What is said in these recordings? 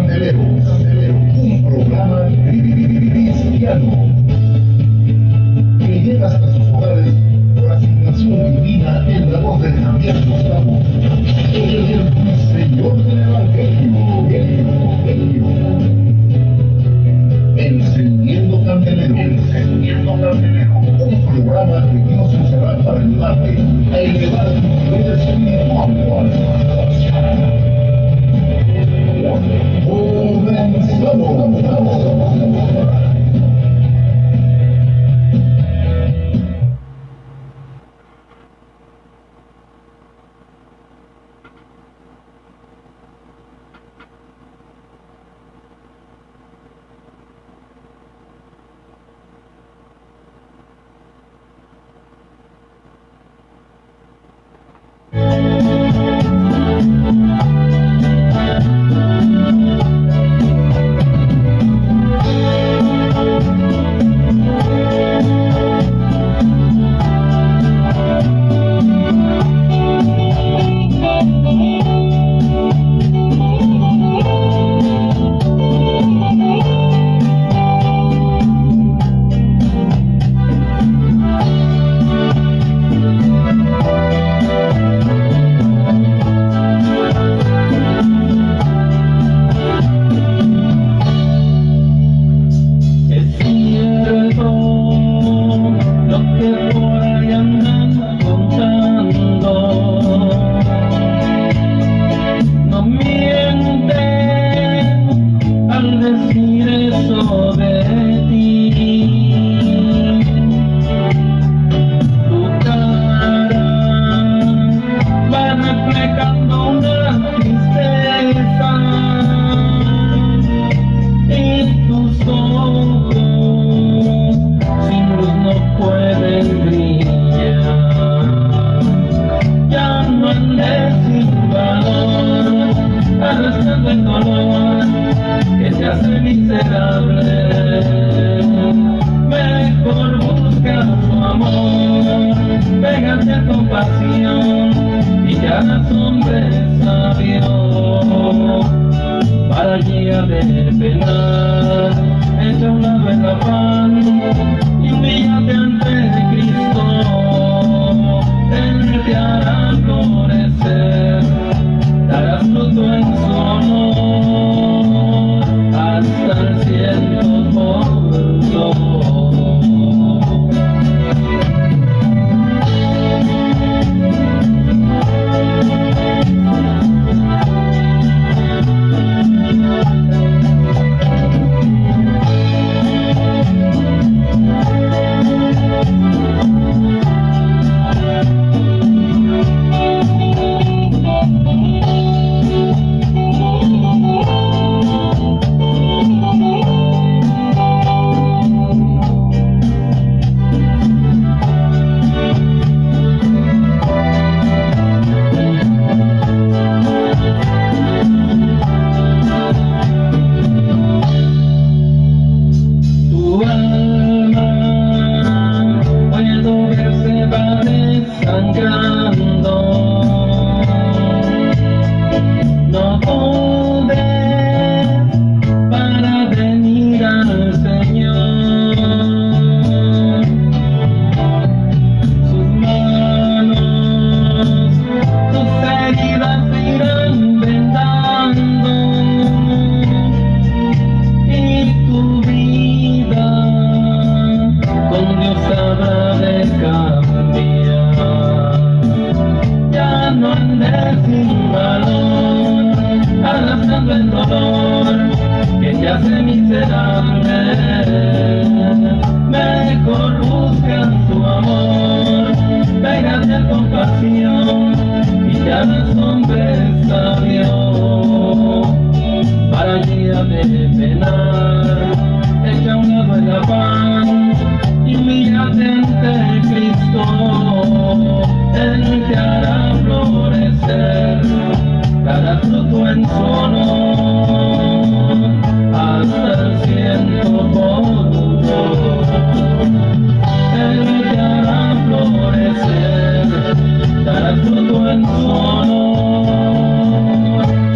Candelero, un programa cristiano que llega hasta sus hogares por asignación divina en la voz de Javier Gustavo, el Señor del Evangelio, Encendiendo Candelero, un programa que Dios usará para ayudarte a elevar tu nivel espiritual.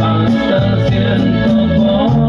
Hasta el cielo.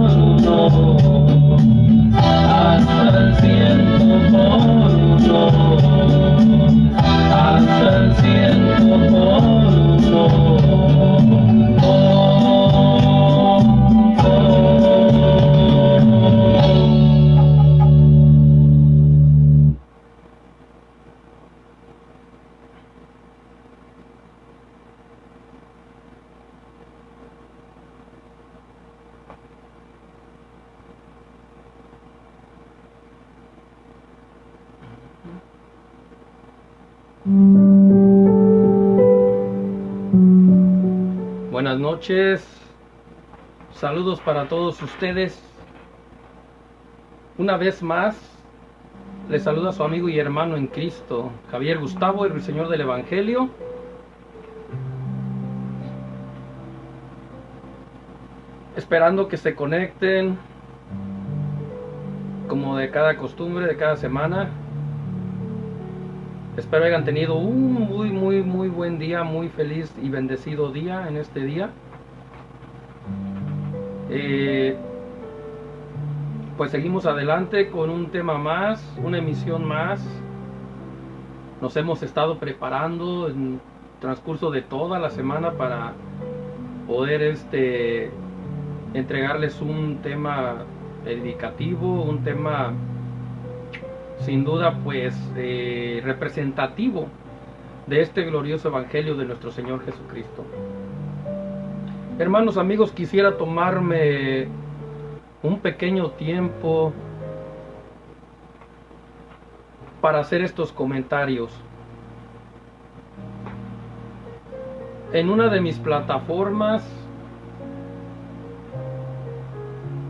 noches, saludos para todos ustedes. Una vez más, les saluda su amigo y hermano en Cristo, Javier Gustavo, el Señor del Evangelio. Esperando que se conecten, como de cada costumbre, de cada semana. Espero hayan tenido un muy buen día, muy feliz y bendecido día en este día. Pues seguimos adelante con un tema más, una emisión más. Nos hemos estado preparando en el transcurso de toda la semana para poder entregarles un tema edificativo, un tema sin duda pues representativo de este glorioso evangelio de nuestro Señor Jesucristo. Hermanos, amigos, quisiera tomarme un pequeño tiempo para hacer estos comentarios. En una de mis plataformas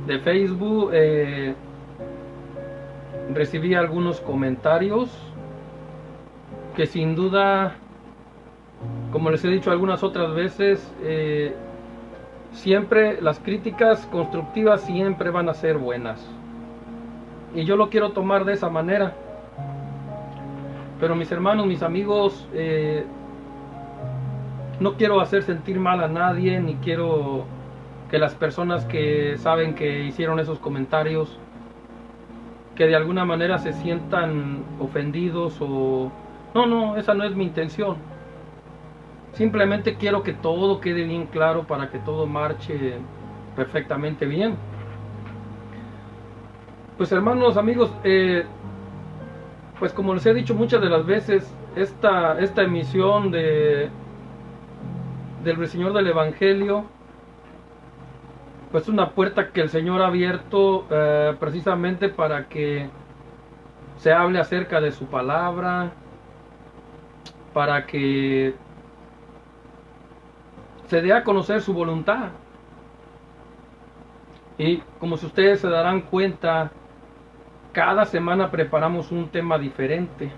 de Facebook recibí algunos comentarios que sin duda, como les he dicho algunas otras veces, siempre las críticas constructivas siempre van a ser buenas, y yo lo quiero tomar de esa manera. Pero mis hermanos, mis amigos, no quiero hacer sentir mal a nadie, ni quiero que las personas que saben que hicieron esos comentarios, que de alguna manera se sientan ofendidos o... No, esa no es mi intención. Simplemente quiero que todo quede bien claro para que todo marche perfectamente bien. Pues hermanos, amigos, pues como les he dicho muchas de las veces, esta emisión del Señor del Evangelio, pues una puerta que el Señor ha abierto precisamente para que se hable acerca de su palabra, para que se dé a conocer su voluntad. Y como si ustedes se darán cuenta, cada semana preparamos un tema diferente.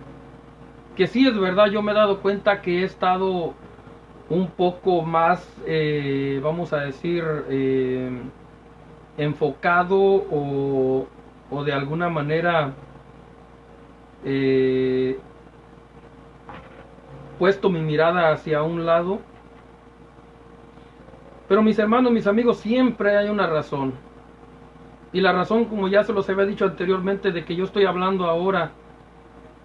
Que sí es verdad, yo me he dado cuenta que he estado un poco más, vamos a decir, enfocado o de alguna manera puesto mi mirada hacia un lado. Pero mis hermanos, mis amigos, siempre hay una razón. Y la razón, como ya se los había dicho anteriormente, de que yo estoy hablando ahora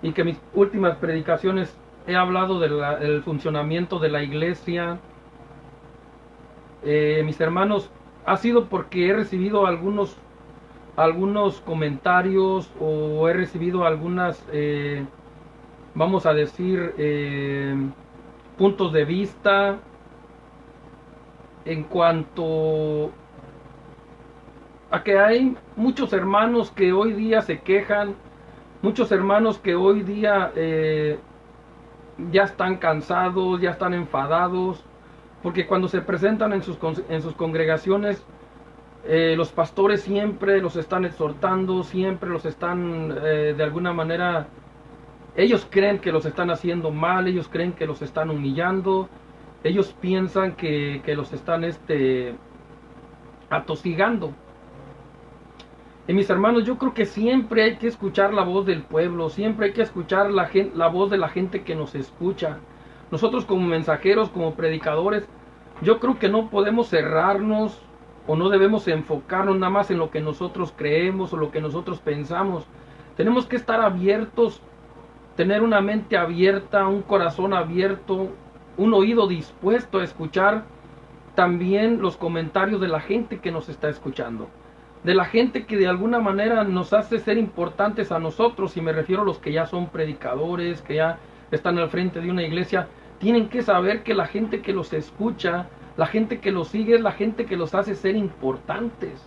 y que mis últimas predicaciones he hablado del funcionamiento de la iglesia, mis hermanos, ha sido porque he recibido algunos comentarios, o he recibido algunas, vamos a decir, puntos de vista en cuanto a que hay muchos hermanos que hoy día se quejan, muchos hermanos que hoy día ya están cansados, ya están enfadados, porque cuando se presentan en sus congregaciones, los pastores siempre los están exhortando, siempre los están de alguna manera, ellos creen que los están haciendo mal, ellos creen que los están humillando, ellos piensan que los están atosigando. Y mis hermanos, yo creo que siempre hay que escuchar la voz del pueblo, siempre hay que escuchar la voz de la gente que nos escucha. Nosotros como mensajeros, como predicadores, yo creo que no podemos cerrarnos o no debemos enfocarnos nada más en lo que nosotros creemos o lo que nosotros pensamos. Tenemos que estar abiertos, tener una mente abierta, un corazón abierto, un oído dispuesto a escuchar también los comentarios de la gente que nos está escuchando, de la gente que de alguna manera nos hace ser importantes a nosotros, y me refiero a los que ya son predicadores, que ya están al frente de una iglesia. Tienen que saber que la gente que los escucha, la gente que los sigue, es la gente que los hace ser importantes.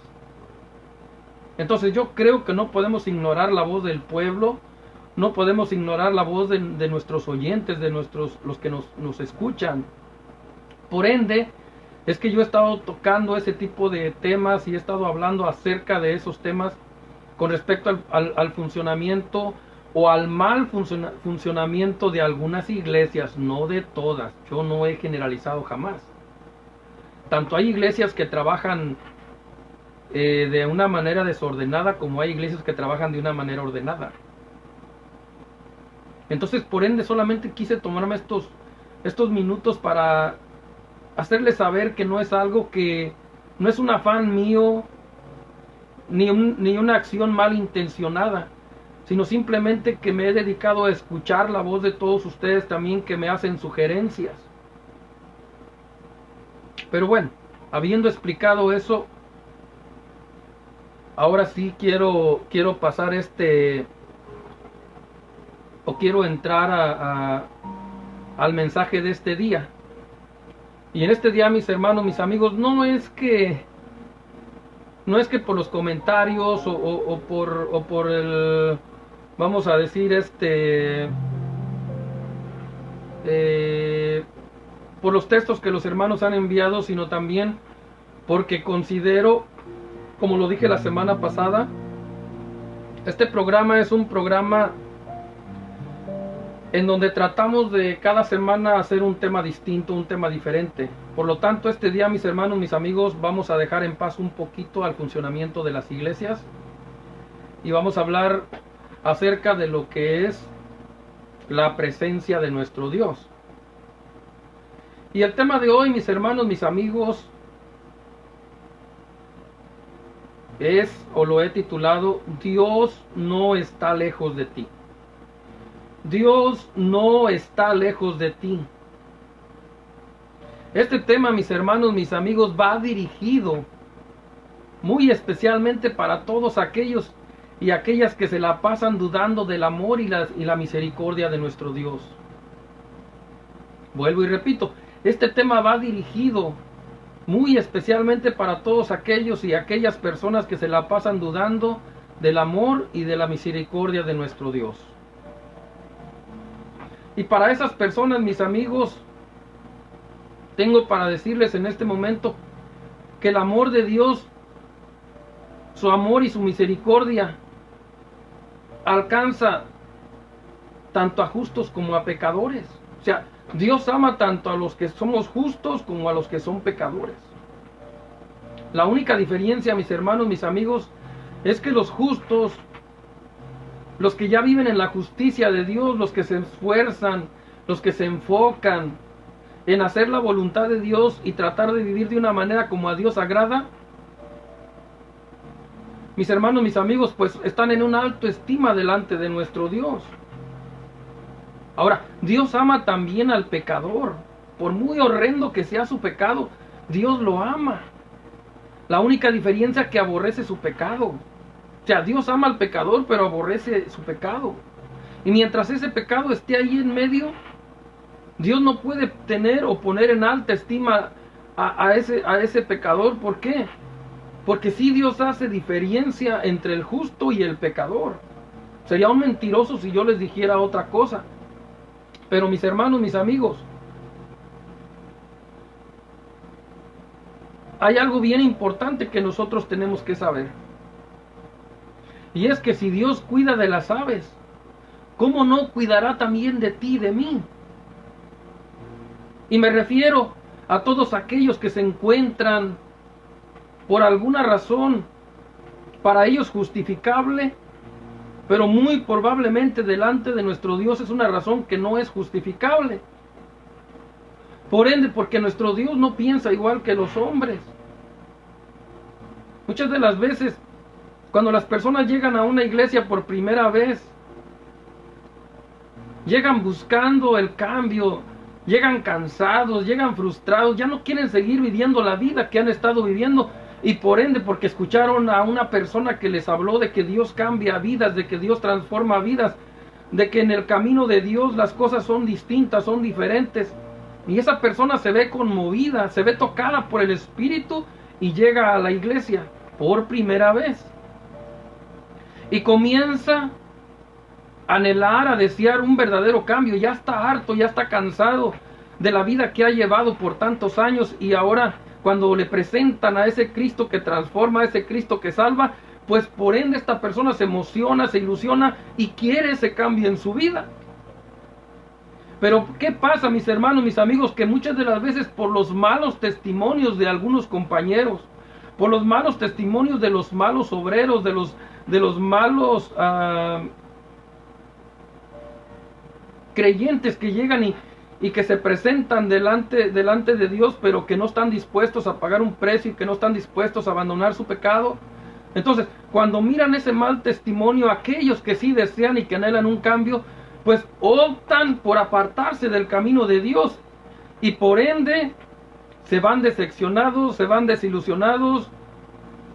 Entonces yo creo que no podemos ignorar la voz del pueblo, no podemos ignorar la voz de nuestros oyentes, de los que nos escuchan. Por ende, es que yo he estado tocando ese tipo de temas y he estado hablando acerca de esos temas con respecto al funcionamiento o al mal funcionamiento de algunas iglesias, no de todas. Yo no he generalizado jamás. Tanto hay iglesias que trabajan de una manera desordenada como hay iglesias que trabajan de una manera ordenada. Entonces, por ende, solamente quise tomarme estos minutos para hacerles saber que no es algo que, no es un afán mío, ni una acción malintencionada, sino simplemente que me he dedicado a escuchar la voz de todos ustedes también que me hacen sugerencias. Pero bueno, habiendo explicado eso, ahora sí quiero pasar quiero entrar al mensaje de este día. Y en este día, mis hermanos, mis amigos, no es que por los comentarios o por el, vamos a decir, por los textos que los hermanos han enviado, sino también porque considero, como lo dije la semana pasada, este programa es un programa en donde tratamos de cada semana hacer un tema distinto, un tema diferente. Por lo tanto, este día, mis hermanos, mis amigos, vamos a dejar en paz un poquito al funcionamiento de las iglesias y vamos a hablar acerca de lo que es la presencia de nuestro Dios. Y el tema de hoy, mis hermanos, mis amigos, es, o lo he titulado, Dios no está lejos de ti. Dios no está lejos de ti. Este tema, mis hermanos, mis amigos, va dirigido muy especialmente para todos aquellos y aquellas que se la pasan dudando del amor y la misericordia de nuestro Dios. Vuelvo y repito, este tema va dirigido muy especialmente para todos aquellos y aquellas personas que se la pasan dudando del amor y de la misericordia de nuestro Dios. Y para esas personas, mis amigos, tengo para decirles en este momento que el amor de Dios, su amor y su misericordia, alcanza tanto a justos como a pecadores. O sea, Dios ama tanto a los que somos justos como a los que son pecadores. La única diferencia, mis hermanos, mis amigos, es que los justos, los que ya viven en la justicia de Dios, los que se esfuerzan, los que se enfocan en hacer la voluntad de Dios y tratar de vivir de una manera como a Dios agrada, mis hermanos, mis amigos, pues están en una alta estima delante de nuestro Dios. Ahora, Dios ama también al pecador. Por muy horrendo que sea su pecado, Dios lo ama. La única diferencia es que aborrece su pecado. O sea, Dios ama al pecador, pero aborrece su pecado. Y mientras ese pecado esté ahí en medio, Dios no puede tener o poner en alta estima a ese pecador. ¿Por qué? Porque sí, Dios hace diferencia entre el justo y el pecador. Sería un mentiroso si yo les dijera otra cosa. Pero mis hermanos, mis amigos, hay algo bien importante que nosotros tenemos que saber. Y es que si Dios cuida de las aves, ¿cómo no cuidará también de ti y de mí? Y me refiero a todos aquellos que se encuentran por alguna razón para ellos justificable, pero muy probablemente delante de nuestro Dios es una razón que no es justificable. Por ende, porque nuestro Dios no piensa igual que los hombres. Muchas de las veces, cuando las personas llegan a una iglesia por primera vez, llegan buscando el cambio, llegan cansados, llegan frustrados, ya no quieren seguir viviendo la vida que han estado viviendo. Y por ende, porque escucharon a una persona que les habló de que Dios cambia vidas, de que Dios transforma vidas, de que en el camino de Dios las cosas son distintas, son diferentes. Y esa persona se ve conmovida, se ve tocada por el Espíritu y llega a la iglesia por primera vez. Y comienza a anhelar, a desear un verdadero cambio. Ya está harto, ya está cansado de la vida que ha llevado por tantos años y ahora cuando le presentan a ese Cristo que transforma, a ese Cristo que salva, pues por ende esta persona se emociona, se ilusiona y quiere ese cambio en su vida. Pero ¿qué pasa, mis hermanos, mis amigos? Que muchas de las veces por los malos testimonios de algunos compañeros, por los malos testimonios de los malos obreros, de los malos creyentes que llegan y que se presentan delante de Dios, pero que no están dispuestos a pagar un precio y que no están dispuestos a abandonar su pecado. Entonces, cuando miran ese mal testimonio, aquellos que sí desean y que anhelan un cambio, pues optan por apartarse del camino de Dios y por ende se van decepcionados, se van desilusionados.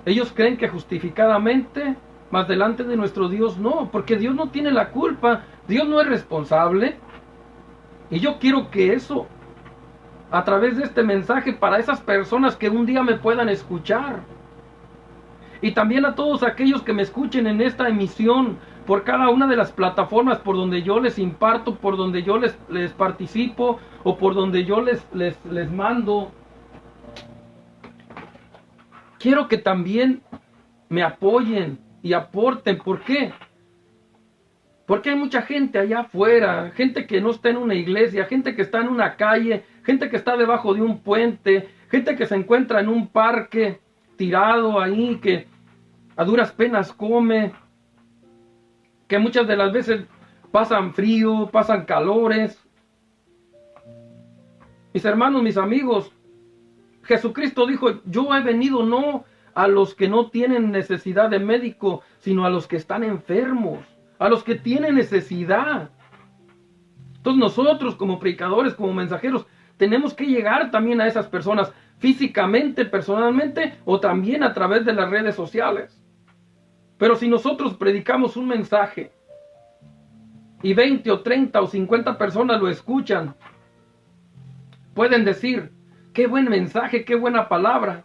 Ellos creen que justificadamente, mas delante de nuestro Dios no, porque Dios no tiene la culpa, Dios no es responsable. Y yo quiero que eso, a través de este mensaje, para esas personas que un día me puedan escuchar, y también a todos aquellos que me escuchen en esta emisión, por cada una de las plataformas por donde yo les imparto, por donde yo les participo, o por donde yo les mando, quiero que también me apoyen y aporten. ¿Por qué? Porque hay mucha gente allá afuera, gente que no está en una iglesia, gente que está en una calle, gente que está debajo de un puente, gente que se encuentra en un parque tirado ahí, que a duras penas come, que muchas de las veces pasan frío, pasan calores. Mis hermanos, mis amigos, Jesucristo dijo: yo he venido no a los que no tienen necesidad de médico, sino a los que están enfermos, a los que tienen necesidad. Entonces nosotros como predicadores, como mensajeros, tenemos que llegar también a esas personas físicamente, personalmente, o también a través de las redes sociales. Pero si nosotros predicamos un mensaje y 20 o 30 o 50 personas lo escuchan, pueden decir: qué buen mensaje, qué buena palabra.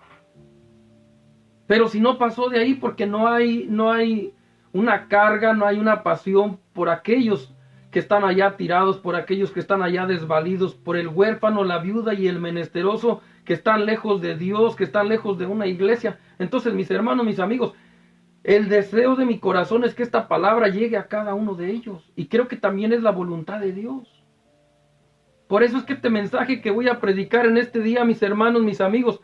Pero si no pasó de ahí, porque no hay una carga, no hay una pasión por aquellos que están allá tirados, por aquellos que están allá desvalidos, por el huérfano, la viuda y el menesteroso, que están lejos de Dios, que están lejos de una iglesia. Entonces, mis hermanos, mis amigos, el deseo de mi corazón es que esta palabra llegue a cada uno de ellos. Y creo que también es la voluntad de Dios. Por eso es que este mensaje que voy a predicar en este día, mis hermanos, mis amigos,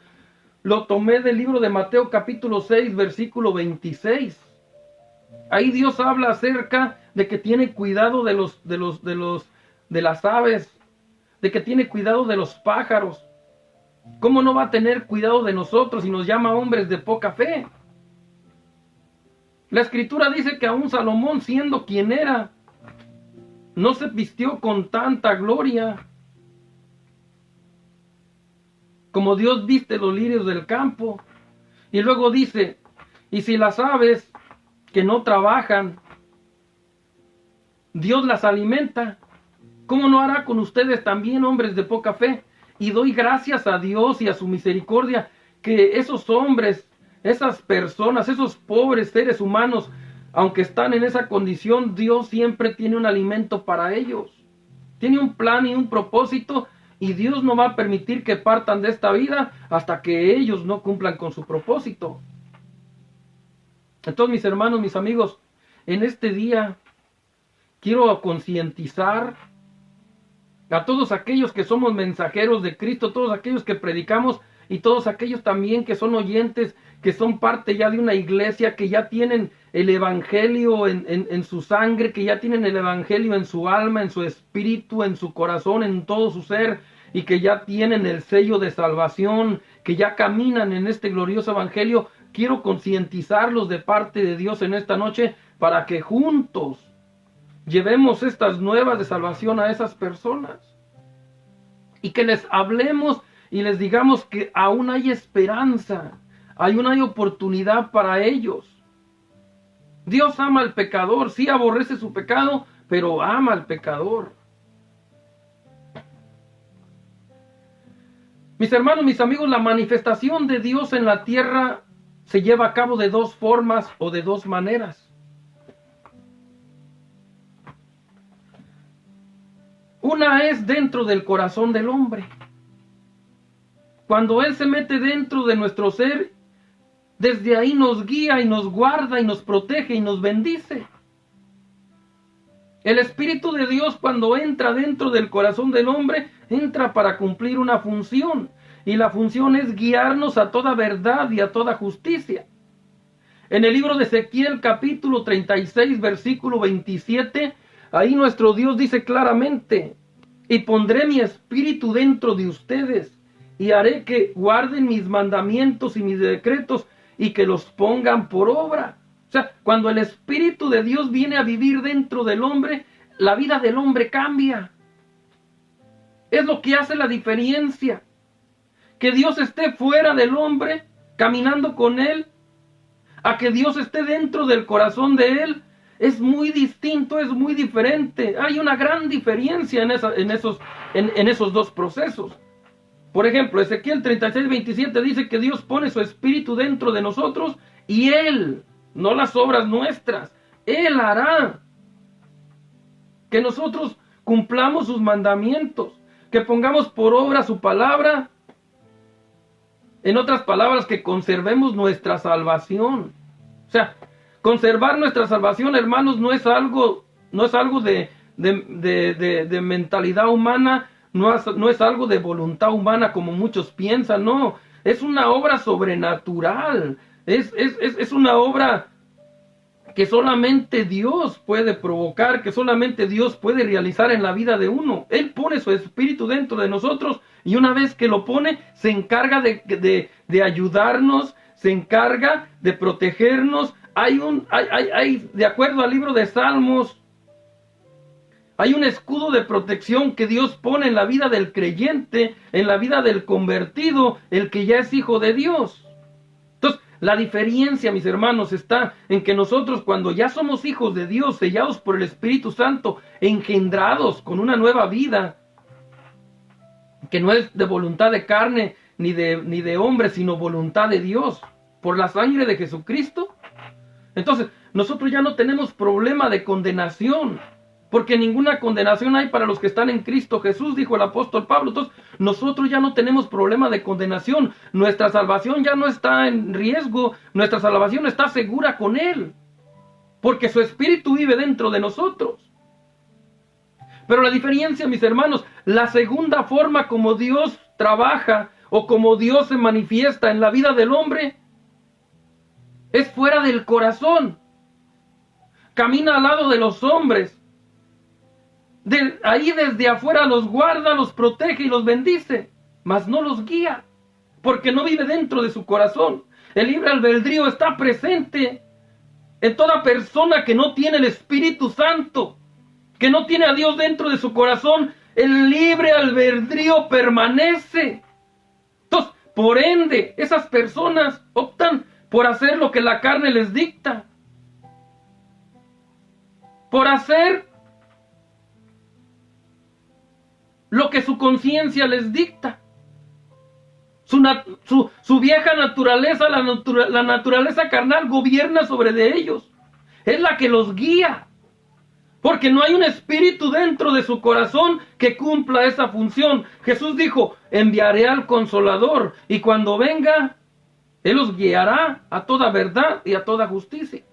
lo tomé del libro de Mateo capítulo 6, versículo 26. Ahí Dios habla acerca de que tiene cuidado de las aves, de que tiene cuidado de los pájaros. ¿Cómo no va a tener cuidado de nosotros y nos llama hombres de poca fe? La Escritura dice que aún Salomón, siendo quien era, no se vistió con tanta gloria como Dios viste los lirios del campo. Y luego dice: y si las aves que no trabajan, Dios las alimenta, ¿cómo no hará con ustedes también, hombres de poca fe? Y doy gracias a Dios y a su misericordia que esos hombres, esas personas, esos pobres seres humanos, aunque están en esa condición, Dios siempre tiene un alimento para ellos. Tiene un plan y un propósito, y Dios no va a permitir que partan de esta vida hasta que ellos no cumplan con su propósito. Entonces, mis hermanos, mis amigos, en este día quiero concientizar a todos aquellos que somos mensajeros de Cristo, todos aquellos que predicamos y todos aquellos también que son oyentes, que son parte ya de una iglesia, que ya tienen el evangelio en su sangre, que ya tienen el evangelio en su alma, en su espíritu, en su corazón, en todo su ser, y que ya tienen el sello de salvación, que ya caminan en este glorioso evangelio. Quiero concientizarlos de parte de Dios en esta noche para que juntos llevemos estas nuevas de salvación a esas personas y que les hablemos y les digamos que aún hay esperanza, aún hay oportunidad para ellos. Dios ama al pecador, sí aborrece su pecado, pero ama al pecador. Mis hermanos, mis amigos, la manifestación de Dios en la tierra se lleva a cabo de dos formas o de dos maneras. Una es dentro del corazón del hombre. cuando Él se mete dentro de nuestro ser, desde ahí nos guía y nos guarda y nos protege y nos bendice. El Espíritu de Dios, cuando entra dentro del corazón del hombre, entra para cumplir una función. Y la función es guiarnos a toda verdad y a toda justicia. En el libro de Ezequiel, capítulo 36, versículo 27, ahí nuestro Dios dice claramente: y pondré mi espíritu dentro de ustedes, y haré que guarden mis mandamientos y mis decretos, y que los pongan por obra. O sea, cuando el Espíritu de Dios viene a vivir dentro del hombre, la vida del hombre cambia. Es lo que hace la diferencia. Que Dios esté fuera del hombre, caminando con él, a que Dios esté dentro del corazón de él, es muy distinto, es muy diferente. Hay una gran diferencia en esos dos procesos. Por ejemplo, Ezequiel 36, 27 dice que Dios pone su espíritu dentro de nosotros y Él, no las obras nuestras, Él hará que nosotros cumplamos sus mandamientos, que pongamos por obra su palabra. En otras palabras, que conservemos nuestra salvación. O sea, conservar nuestra salvación, hermanos, no es algo de mentalidad humana, no es algo de voluntad humana como muchos piensan, no. Es una obra sobrenatural. Es una obra que solamente Dios puede provocar, que solamente Dios puede realizar en la vida de uno. Él pone su espíritu dentro de nosotros y una vez que lo pone, se encarga de ayudarnos, se encarga de protegernos. De acuerdo al libro de Salmos, hay un escudo de protección que Dios pone en la vida del creyente, en la vida del convertido, el que ya es hijo de Dios. Entonces, la diferencia, mis hermanos, está en que nosotros, cuando ya somos hijos de Dios, sellados por el Espíritu Santo, engendrados con una nueva vida, que no es de voluntad de carne ni de hombre, sino voluntad de Dios, por la sangre de Jesucristo. Entonces, nosotros ya no tenemos problema de condenación, porque ninguna condenación hay para los que están en Cristo Jesús, dijo el apóstol Pablo. Entonces, nosotros ya no tenemos problema de condenación. Nuestra salvación ya no está en riesgo. Nuestra salvación está segura con Él, porque su Espíritu vive dentro de nosotros. Pero la diferencia, mis hermanos, la segunda forma como Dios trabaja o como Dios se manifiesta en la vida del hombre es fuera del corazón. Camina al lado de los hombres. Ahí desde afuera los guarda, los protege y los bendice, mas no los guía, porque no vive dentro de su corazón. El libre albedrío está presente en toda persona que no tiene el Espíritu Santo, que no tiene a Dios dentro de su corazón. El libre albedrío permanece. Entonces, por ende, esas personas optan por hacer lo que la carne les dicta, por hacer lo que su conciencia les dicta. Su vieja naturaleza, la naturaleza carnal, gobierna sobre de ellos. Es la que los guía, porque no hay un espíritu dentro de su corazón que cumpla esa función. Jesús dijo: enviaré al Consolador, y cuando venga, Él los guiará a toda verdad y a toda justicia.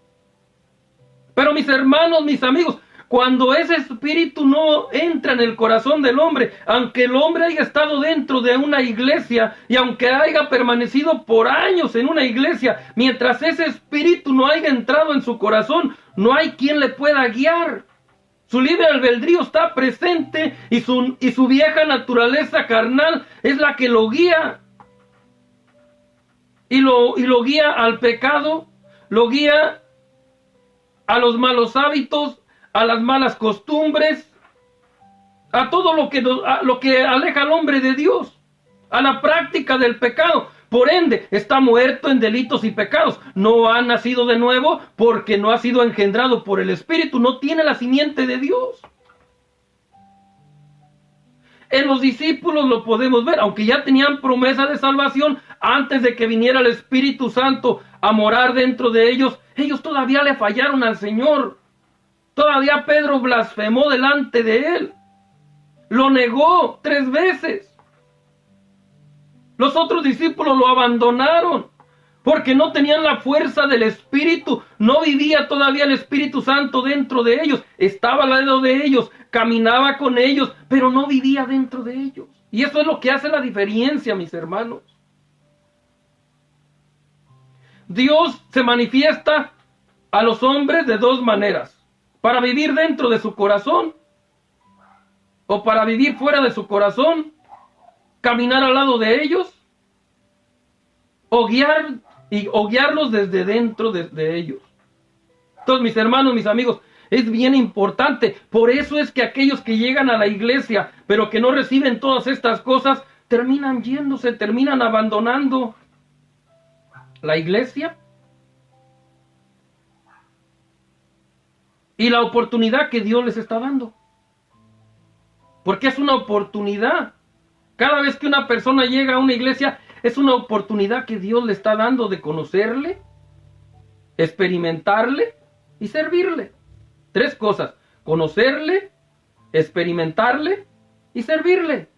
Pero mis hermanos, mis amigos, cuando ese espíritu no entra en el corazón del hombre, aunque el hombre haya estado dentro de una iglesia y aunque haya permanecido por años en una iglesia, mientras ese espíritu no haya entrado en su corazón, no hay quien le pueda guiar. Su libre albedrío está presente y su vieja naturaleza carnal es la que lo guía. Y lo guía al pecado, lo guía a los malos hábitos, a las malas costumbres, a todo lo que aleja al hombre de Dios, a la práctica del pecado. Por ende, está muerto en delitos y pecados. No ha nacido de nuevo porque no ha sido engendrado por el Espíritu, no tiene la simiente de Dios. En los discípulos lo podemos ver, aunque ya tenían promesa de salvación antes de que viniera el Espíritu Santo a morar dentro de ellos, ellos todavía le fallaron al Señor. Todavía Pedro blasfemó delante de él. Lo negó 3 veces. Los otros discípulos lo abandonaron porque no tenían la fuerza del Espíritu. No vivía todavía el Espíritu Santo dentro de ellos. Estaba al lado de ellos, caminaba con ellos, pero no vivía dentro de ellos. Y eso es lo que hace la diferencia, mis hermanos. Dios se manifiesta a los hombres de dos maneras: para vivir dentro de su corazón o para vivir fuera de su corazón, caminar al lado de ellos o guiarlos desde dentro de ellos. Entonces, mis hermanos, mis amigos, es bien importante. Por eso es que aquellos que llegan a la iglesia pero que no reciben todas estas cosas, terminan yéndose, terminan abandonando la iglesia y la oportunidad que Dios les está dando. Porque es una oportunidad. Cada vez que una persona llega a una iglesia, es una oportunidad que Dios le está dando de conocerle, experimentarle y servirle. Tres cosas: conocerle, experimentarle y servirle.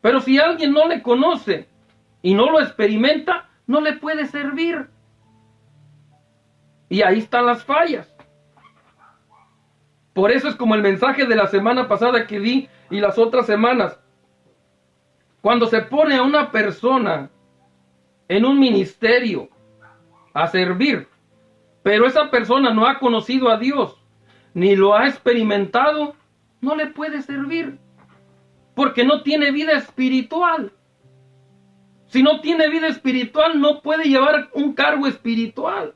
Pero si alguien no le conoce y no lo experimenta, no le puede servir. Y ahí están las fallas. Por eso es como el mensaje de la semana pasada que di y las otras semanas. Cuando se pone a una persona en un ministerio a servir, pero esa persona no ha conocido a Dios, ni lo ha experimentado, no le puede servir, porque no tiene vida espiritual. Si no tiene vida espiritual, no puede llevar un cargo espiritual.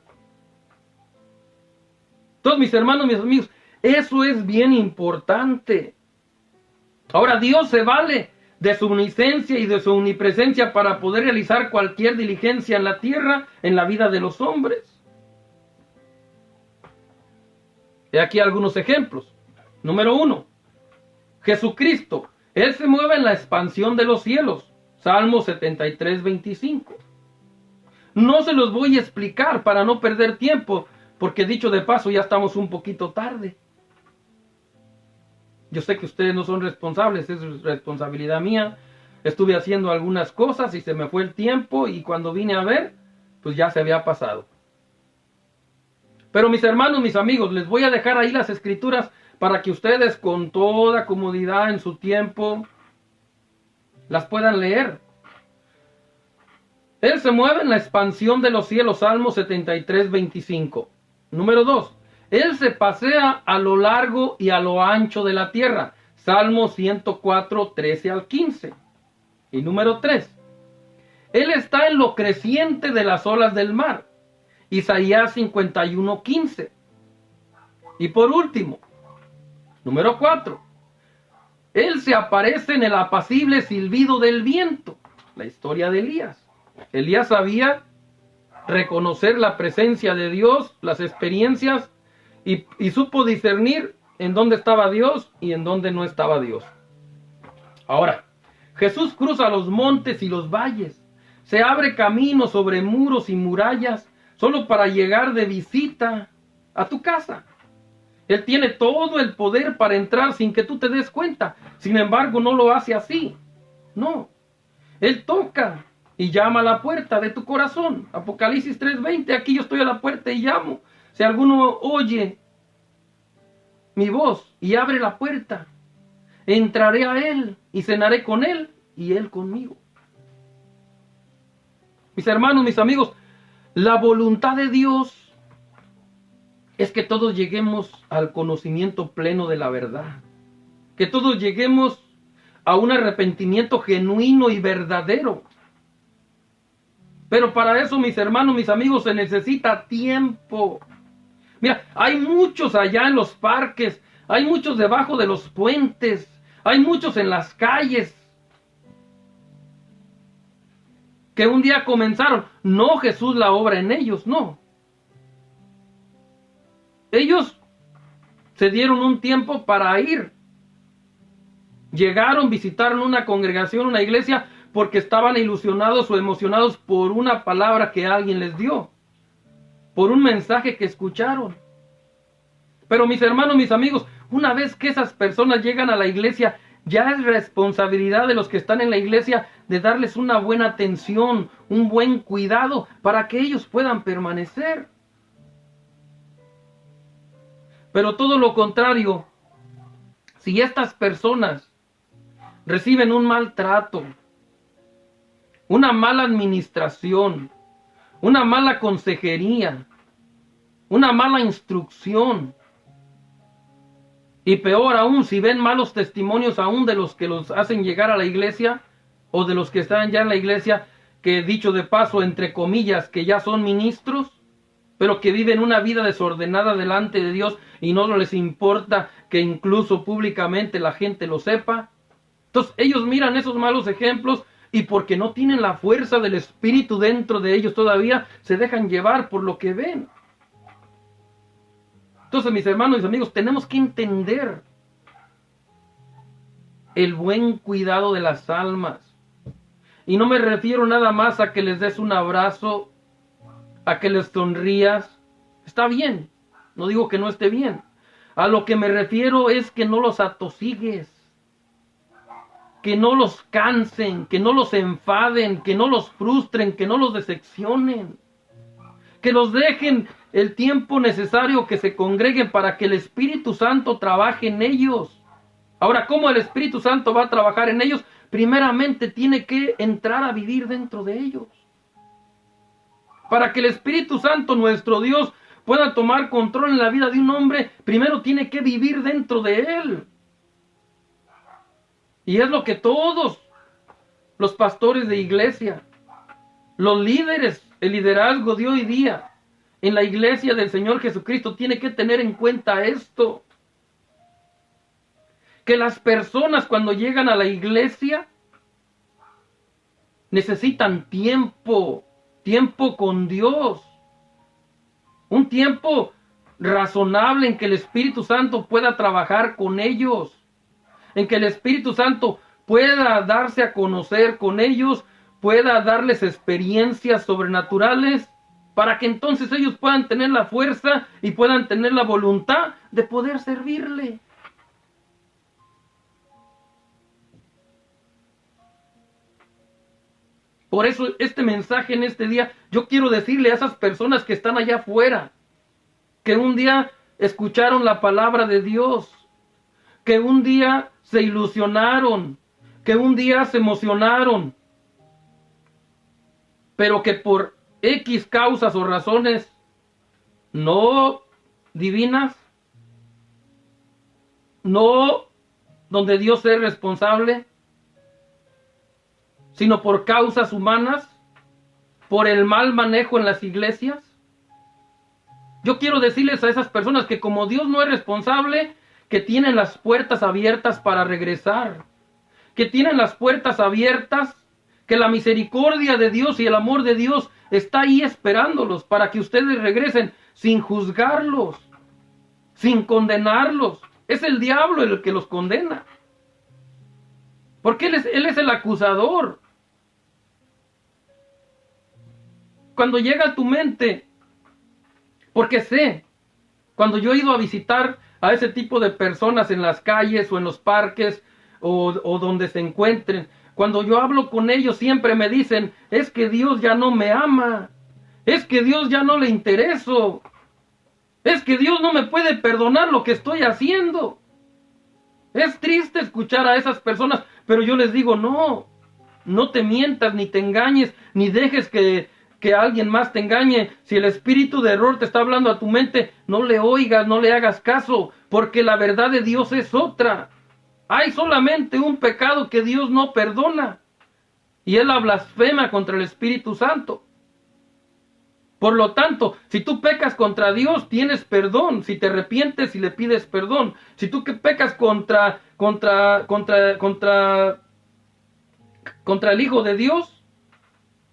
Entonces, mis hermanos, mis amigos, eso es bien importante. Ahora, Dios se vale de su omnisciencia y de su omnipresencia para poder realizar cualquier diligencia en la tierra, en la vida de los hombres. He aquí algunos ejemplos. Número 1, Jesucristo. Él se mueve en la expansión de los cielos. Salmo 73, 25. No se los voy a explicar para no perder tiempo, porque dicho de paso ya estamos un poquito tarde. Yo sé que ustedes no son responsables, es responsabilidad mía. Estuve haciendo algunas cosas y se me fue el tiempo, y cuando vine a ver, pues ya se había pasado. Pero mis hermanos, mis amigos, les voy a dejar ahí las escrituras para que ustedes con toda comodidad en su tiempo las puedan leer. Él se mueve en la expansión de los cielos, Salmo 73, 25. Número 2. Él se pasea a lo largo y a lo ancho de la tierra. Salmo 104, 13 al 15. Y número 3. Él está en lo creciente de las olas del mar. Isaías 51, 15. Y por último, número 4. Él se aparece en el apacible silbido del viento. La historia de Elías. Elías sabía reconocer la presencia de Dios, las experiencias, y supo discernir en dónde estaba Dios y en dónde no estaba Dios. Ahora, Jesús cruza los montes y los valles, se abre camino sobre muros y murallas, solo para llegar de visita a tu casa. Él tiene todo el poder para entrar sin que tú te des cuenta. Sin embargo, no lo hace así. No. Él toca y llama a la puerta de tu corazón. Apocalipsis 3:20, aquí yo estoy a la puerta y llamo. Si alguno oye mi voz y abre la puerta, entraré a él y cenaré con él y él conmigo. Mis hermanos, mis amigos, la voluntad de Dios es que todos lleguemos al conocimiento pleno de la verdad. Que todos lleguemos a un arrepentimiento genuino y verdadero. Pero para eso, mis hermanos, mis amigos, se necesita tiempo. Mira, hay muchos allá en los parques, hay muchos debajo de los puentes, hay muchos en las calles que un día comenzaron. No Jesús la obra en ellos, no. Ellos se dieron un tiempo para ir. Llegaron, visitaron una congregación, una iglesia, porque estaban ilusionados o emocionados por una palabra que alguien les dio, por un mensaje que escucharon. Pero mis hermanos, mis amigos, una vez que esas personas llegan a la iglesia, Ya es responsabilidad de los que están en la iglesia de darles una buena atención, un buen cuidado para que ellos puedan permanecer. Pero todo lo contrario, si estas personas reciben un maltrato, una mala administración, una mala consejería, una mala instrucción, y peor aún, si ven malos testimonios aún de los que los hacen llegar a la iglesia, o de los que están ya en la iglesia, que dicho de paso, entre comillas, que ya son ministros, pero que viven una vida desordenada delante de Dios y no les importa que incluso públicamente la gente lo sepa. Entonces ellos miran esos malos ejemplos y porque no tienen la fuerza del Espíritu dentro de ellos todavía, se dejan llevar por lo que ven. Entonces, mis hermanos y amigos, tenemos que entender el buen cuidado de las almas. Y no me refiero nada más a que les des un abrazo, a que les sonrías. Está bien, no digo que no esté bien. A lo que me refiero es que no los atosigues, que no los cansen, que no los enfaden, que no los frustren, que no los decepcionen. Que los dejen el tiempo necesario que se congreguen para que el Espíritu Santo trabaje en ellos. Ahora, ¿cómo el Espíritu Santo va a trabajar en ellos? Primeramente tiene que entrar a vivir dentro de ellos. Para que el Espíritu Santo, nuestro Dios, pueda tomar control en la vida de un hombre, primero tiene que vivir dentro de él. Y es lo que todos los pastores de iglesia, los líderes, el liderazgo de hoy día en la iglesia del Señor Jesucristo tiene que tener en cuenta esto. Que las personas cuando llegan a la iglesia necesitan tiempo con Dios. Un tiempo razonable en que el Espíritu Santo pueda trabajar con ellos. En que el Espíritu Santo pueda darse a conocer con ellos, pueda darles experiencias sobrenaturales, para que entonces ellos puedan tener la fuerza y puedan tener la voluntad de poder servirle. Por eso este mensaje en este día, yo quiero decirle a esas personas que están allá afuera, que un día escucharon la palabra de Dios, que un día se ilusionaron, que un día se emocionaron, pero que por X causas o razones no divinas, no donde Dios es responsable, sino por causas humanas, por el mal manejo en las iglesias. Yo quiero decirles a esas personas que como Dios no es responsable, que tienen las puertas abiertas para regresar, que tienen las puertas abiertas, que la misericordia de Dios y el amor de Dios está ahí esperándolos para que ustedes regresen sin juzgarlos, sin condenarlos. Es el diablo el que los condena, porque él es el acusador. Cuando llega a tu mente, porque sé, cuando yo he ido a visitar a ese tipo de personas en las calles o en los parques o donde se encuentren, cuando yo hablo con ellos siempre me dicen, es que Dios ya no me ama, es que Dios ya no le intereso, es que Dios no me puede perdonar lo que estoy haciendo. Es triste escuchar a esas personas, pero yo les digo, no te mientas, ni te engañes, ni dejes que alguien más te engañe. Si el espíritu de error te está hablando a tu mente, no le oigas, no le hagas caso, porque la verdad de Dios es otra. Hay solamente un pecado que Dios no perdona, y es la blasfema contra el Espíritu Santo. Por lo tanto, si tú pecas contra Dios, tienes perdón, si te arrepientes y le pides perdón. Si tú que pecas contra el Hijo de Dios,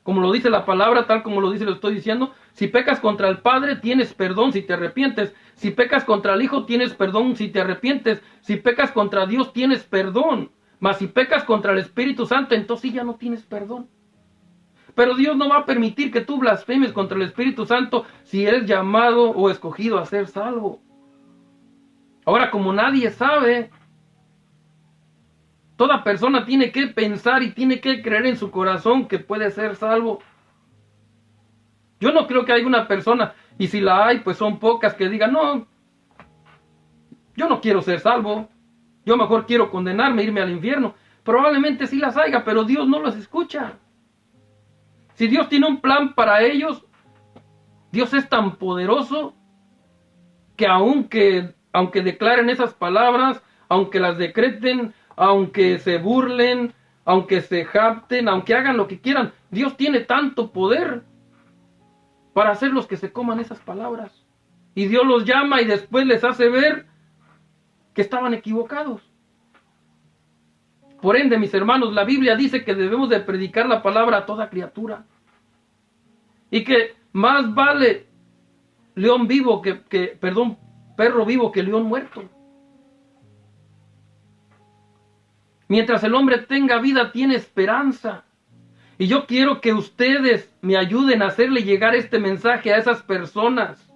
como lo dice la palabra, tal como lo dice, lo estoy diciendo, si pecas contra el Padre, tienes perdón si te arrepientes. Si pecas contra el Hijo, tienes perdón si te arrepientes. Si pecas contra Dios, tienes perdón. Mas si pecas contra el Espíritu Santo, entonces sí ya no tienes perdón. Pero Dios no va a permitir que tú blasfemes contra el Espíritu Santo si eres llamado o escogido a ser salvo. Ahora, como nadie sabe Toda persona tiene que pensar y tiene que creer en su corazón que puede ser salvo. Yo no creo que haya una persona, y si la hay, pues son pocas, que digan, no, yo no quiero ser salvo, yo mejor quiero condenarme, irme al infierno. Probablemente sí las haya, pero Dios no las escucha. Si Dios tiene un plan para ellos, Dios es tan poderoso que aunque declaren esas palabras, aunque las decreten, aunque se burlen, aunque se jacten, aunque hagan lo que quieran, Dios tiene tanto poder para hacerlos que se coman esas palabras. Y Dios los llama y después les hace ver que estaban equivocados. Por ende, mis hermanos, la Biblia dice que debemos de predicar la palabra a toda criatura. Y que más vale perro vivo que león muerto. Mientras el hombre tenga vida, tiene esperanza. Y yo quiero que ustedes me ayuden a hacerle llegar este mensaje a esas personas.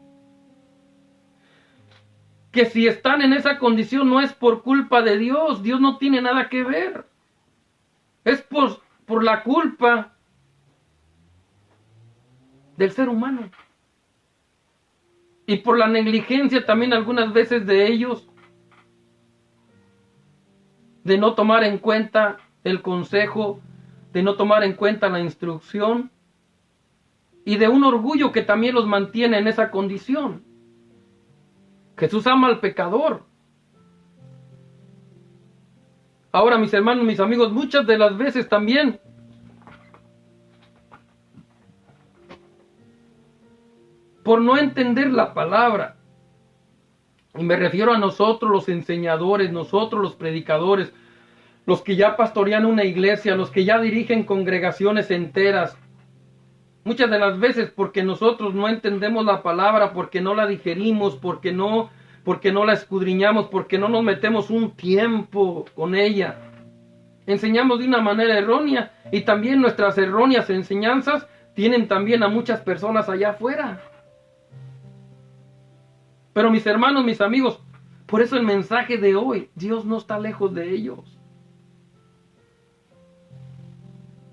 Que si están en esa condición no es por culpa de Dios. Dios no tiene nada que ver. Es por la culpa del ser humano. Y por la negligencia también algunas veces de ellos. De no tomar en cuenta el consejo, de no tomar en cuenta la instrucción y de un orgullo que también los mantiene en esa condición. Jesús ama al pecador. Ahora, mis hermanos, mis amigos, muchas de las veces también por no entender la palabra, y me refiero a nosotros los enseñadores, nosotros los predicadores, los que ya pastorean una iglesia, los que ya dirigen congregaciones enteras. Muchas de las veces porque nosotros no entendemos la palabra, porque no la digerimos, porque no la escudriñamos, porque no nos metemos un tiempo con ella. Enseñamos de una manera errónea y también nuestras erróneas enseñanzas tienen también a muchas personas allá afuera. Pero mis hermanos, mis amigos, por eso el mensaje de hoy, Dios no está lejos de ellos.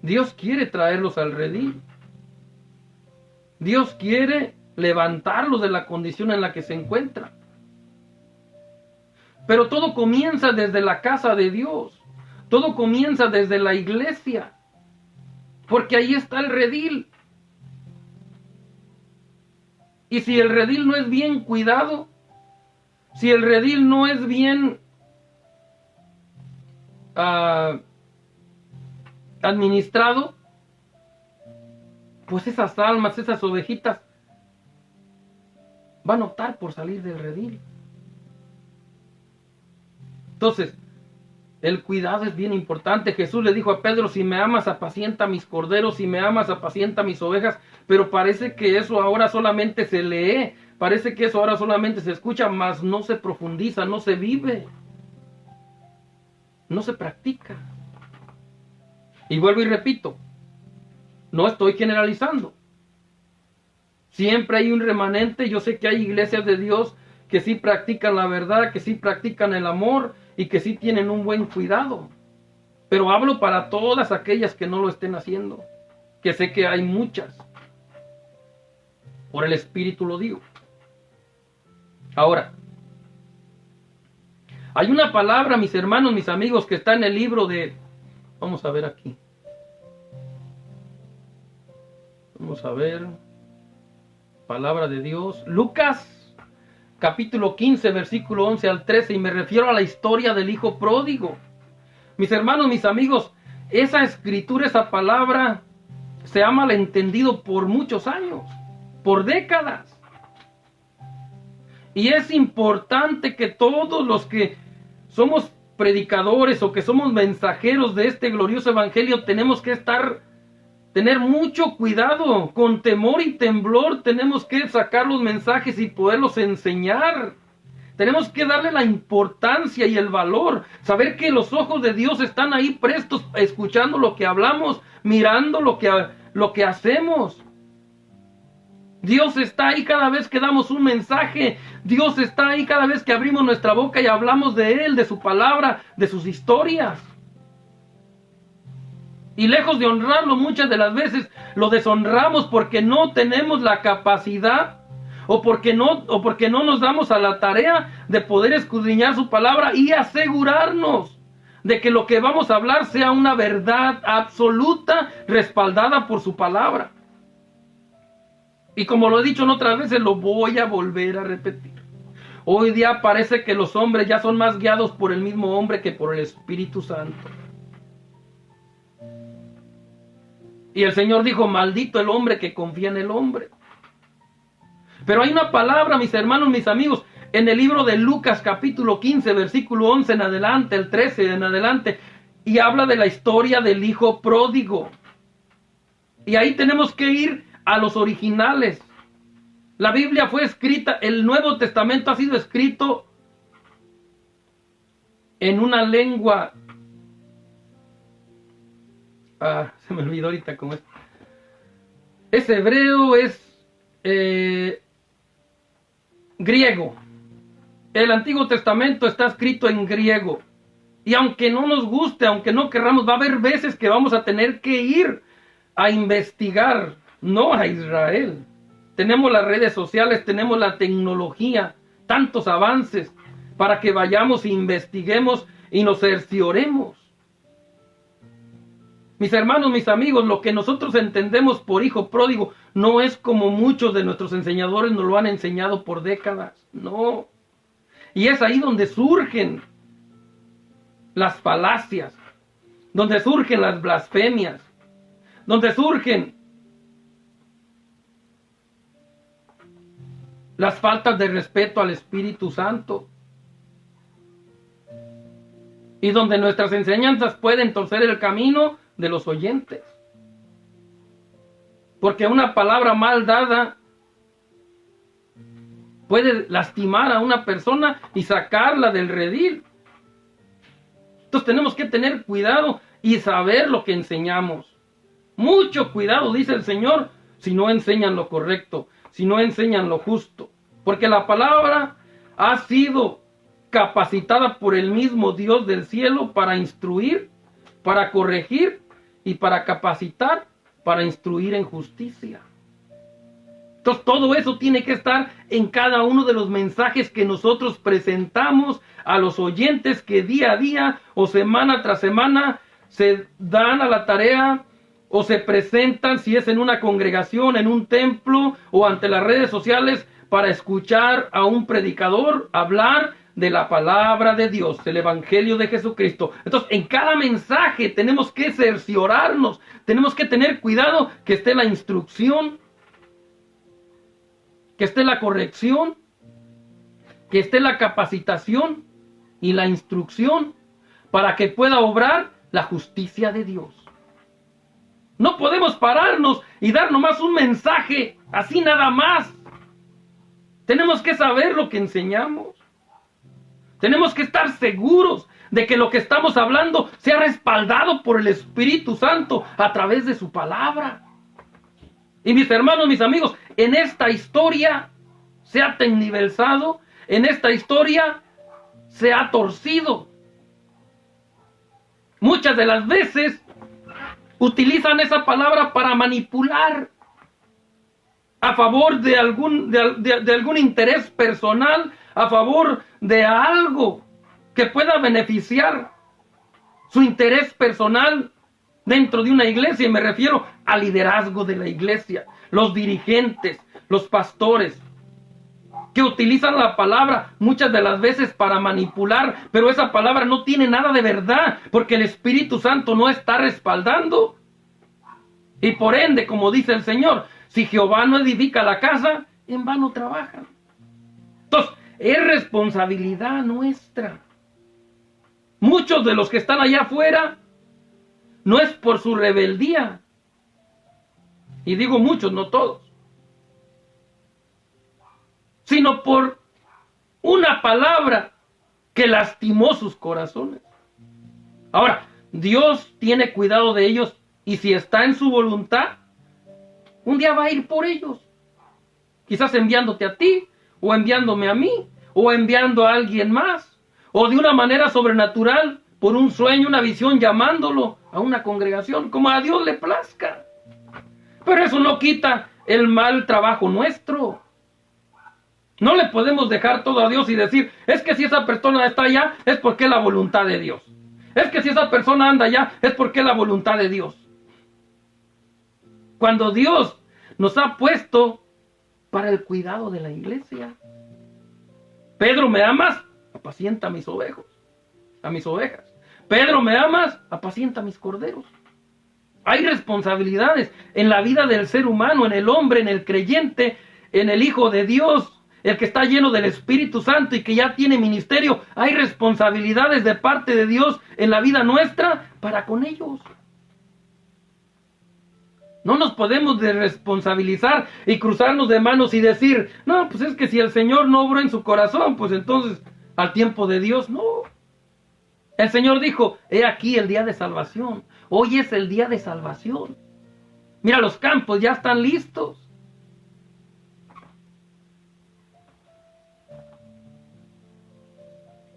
Dios quiere traerlos al redil. Dios quiere levantarlos de la condición en la que se encuentran. Pero todo comienza desde la casa de Dios. Todo comienza desde la iglesia. Porque ahí está el redil. Y si el redil no es bien cuidado, si el redil no es bien administrado, pues esas almas, esas ovejitas, van a optar por salir del redil. Entonces, el cuidado es bien importante. Jesús le dijo a Pedro, si me amas, apacienta mis corderos, si me amas, apacienta mis ovejas. Pero parece que eso ahora solamente se lee, parece que eso ahora solamente se escucha, mas no se profundiza, no se vive, no se practica. Y vuelvo y repito, no estoy generalizando. Siempre hay un remanente. Yo sé que hay iglesias de Dios que sí practican la verdad, que sí practican el amor y que sí tienen un buen cuidado. Pero hablo para todas aquellas que no lo estén haciendo, que sé que hay muchas. Por el Espíritu lo digo. Ahora, hay una palabra, mis hermanos, mis amigos, que está en el libro de... Vamos a ver aquí. Vamos a ver. Palabra de Dios. Lucas, capítulo 15, versículo 11 al 13. Y me refiero a la historia del hijo pródigo. Mis hermanos, mis amigos, esa escritura, esa palabra, se ha malentendido por muchos años, por décadas. Y es importante que todos los que somos predicadores o que somos mensajeros de este glorioso evangelio tenemos que tener mucho cuidado, con temor y temblor tenemos que sacar los mensajes y poderlos enseñar. Tenemos que darle la importancia y el valor, saber que los ojos de Dios están ahí prestos, escuchando lo que hablamos, mirando lo que hacemos. Dios está ahí cada vez que damos un mensaje. Dios está ahí cada vez que abrimos nuestra boca y hablamos de Él, de su palabra, de sus historias. Y lejos de honrarlo, muchas de las veces lo deshonramos porque no tenemos la capacidad o porque no nos damos a la tarea de poder escudriñar su palabra y asegurarnos de que lo que vamos a hablar sea una verdad absoluta respaldada por su palabra. Y como lo he dicho en otras veces, lo voy a volver a repetir. Hoy día parece que los hombres ya son más guiados por el mismo hombre que por el Espíritu Santo. Y el Señor dijo, maldito el hombre que confía en el hombre. Pero hay una palabra, mis hermanos, mis amigos, en el libro de Lucas capítulo 15, versículo 11 en adelante, el 13 en adelante, y habla de la historia del hijo pródigo. Y ahí tenemos que ir a los originales. La Biblia fue escrita, el Nuevo Testamento ha sido escrito en una lengua... se me olvidó ahorita cómo es. Es hebreo, es griego. El Antiguo Testamento está escrito en griego. Y aunque no nos guste, aunque no querramos, va a haber veces que vamos a tener que ir a investigar, no a Israel. Tenemos las redes sociales, tenemos la tecnología, tantos avances para que vayamos e investiguemos y nos cercioremos. Mis hermanos, mis amigos, lo que nosotros entendemos por hijo pródigo no es como muchos de nuestros enseñadores nos lo han enseñado por décadas. No. Y es ahí donde surgen las falacias, donde surgen las blasfemias, donde surgen las faltas de respeto al Espíritu Santo. Y donde nuestras enseñanzas pueden torcer el camino de los oyentes. Porque una palabra mal dada puede lastimar a una persona y sacarla del redil. Entonces tenemos que tener cuidado y saber lo que enseñamos. Mucho cuidado, dice el Señor, si no enseñan lo correcto, si no enseñan lo justo. Porque la palabra ha sido capacitada por el mismo Dios del cielo para instruir, para corregir y para capacitar, para instruir en justicia. Entonces todo eso tiene que estar en cada uno de los mensajes que nosotros presentamos a los oyentes que día a día o semana tras semana se dan a la tarea o se presentan, si es en una congregación, en un templo o ante las redes sociales, para escuchar a un predicador hablar de la palabra de Dios, del Evangelio de Jesucristo. Entonces, en cada mensaje tenemos que cerciorarnos, tenemos que tener cuidado que esté la instrucción, que esté la corrección, que esté la capacitación y la instrucción para que pueda obrar la justicia de Dios. No podemos pararnos y dar nomás un mensaje así nada más. Tenemos que saber lo que enseñamos. Tenemos que estar seguros de que lo que estamos hablando sea respaldado por el Espíritu Santo a través de su palabra. Y mis hermanos, mis amigos, en esta historia se ha terniversado, en esta historia se ha torcido. Muchas de las veces utilizan esa palabra para manipular a favor de algún interés personal, a favor de algo que pueda beneficiar su interés personal dentro de una iglesia. Y me refiero al liderazgo de la iglesia, los dirigentes, los pastores, que utilizan la palabra muchas de las veces para manipular, pero esa palabra no tiene nada de verdad, porque el Espíritu Santo no está respaldando. Y por ende, como dice el Señor, si Jehová no edifica la casa, en vano trabajan. Entonces, es responsabilidad nuestra. Muchos de los que están allá afuera, no es por su rebeldía, y digo muchos, no todos, sino por una palabra que lastimó sus corazones. Ahora, Dios tiene cuidado de ellos, y si está en su voluntad, un día va a ir por ellos. Quizás enviándote a ti, o enviándome a mí, o enviando a alguien más, o de una manera sobrenatural, por un sueño, una visión, llamándolo a una congregación, como a Dios le plazca. Pero eso no quita el mal trabajo nuestro. No le podemos dejar todo a Dios y decir, es que si esa persona está allá, es porque es la voluntad de Dios. Es que si esa persona anda allá, es porque es la voluntad de Dios. Cuando Dios nos ha puesto para el cuidado de la iglesia. Pedro, ¿me amas? Apacienta a mis ovejas. Pedro, ¿me amas? Apacienta a mis corderos. Hay responsabilidades en la vida del ser humano, en el hombre, en el creyente, en el Hijo de Dios, el que está lleno del Espíritu Santo y que ya tiene ministerio. Hay responsabilidades de parte de Dios en la vida nuestra para con ellos. No nos podemos desresponsabilizar y cruzarnos de manos y decir, no, pues es que si el Señor no obró en su corazón, pues entonces al tiempo de Dios, no. El Señor dijo, he aquí el día de salvación. Hoy es el día de salvación. Mira, los campos ya están listos.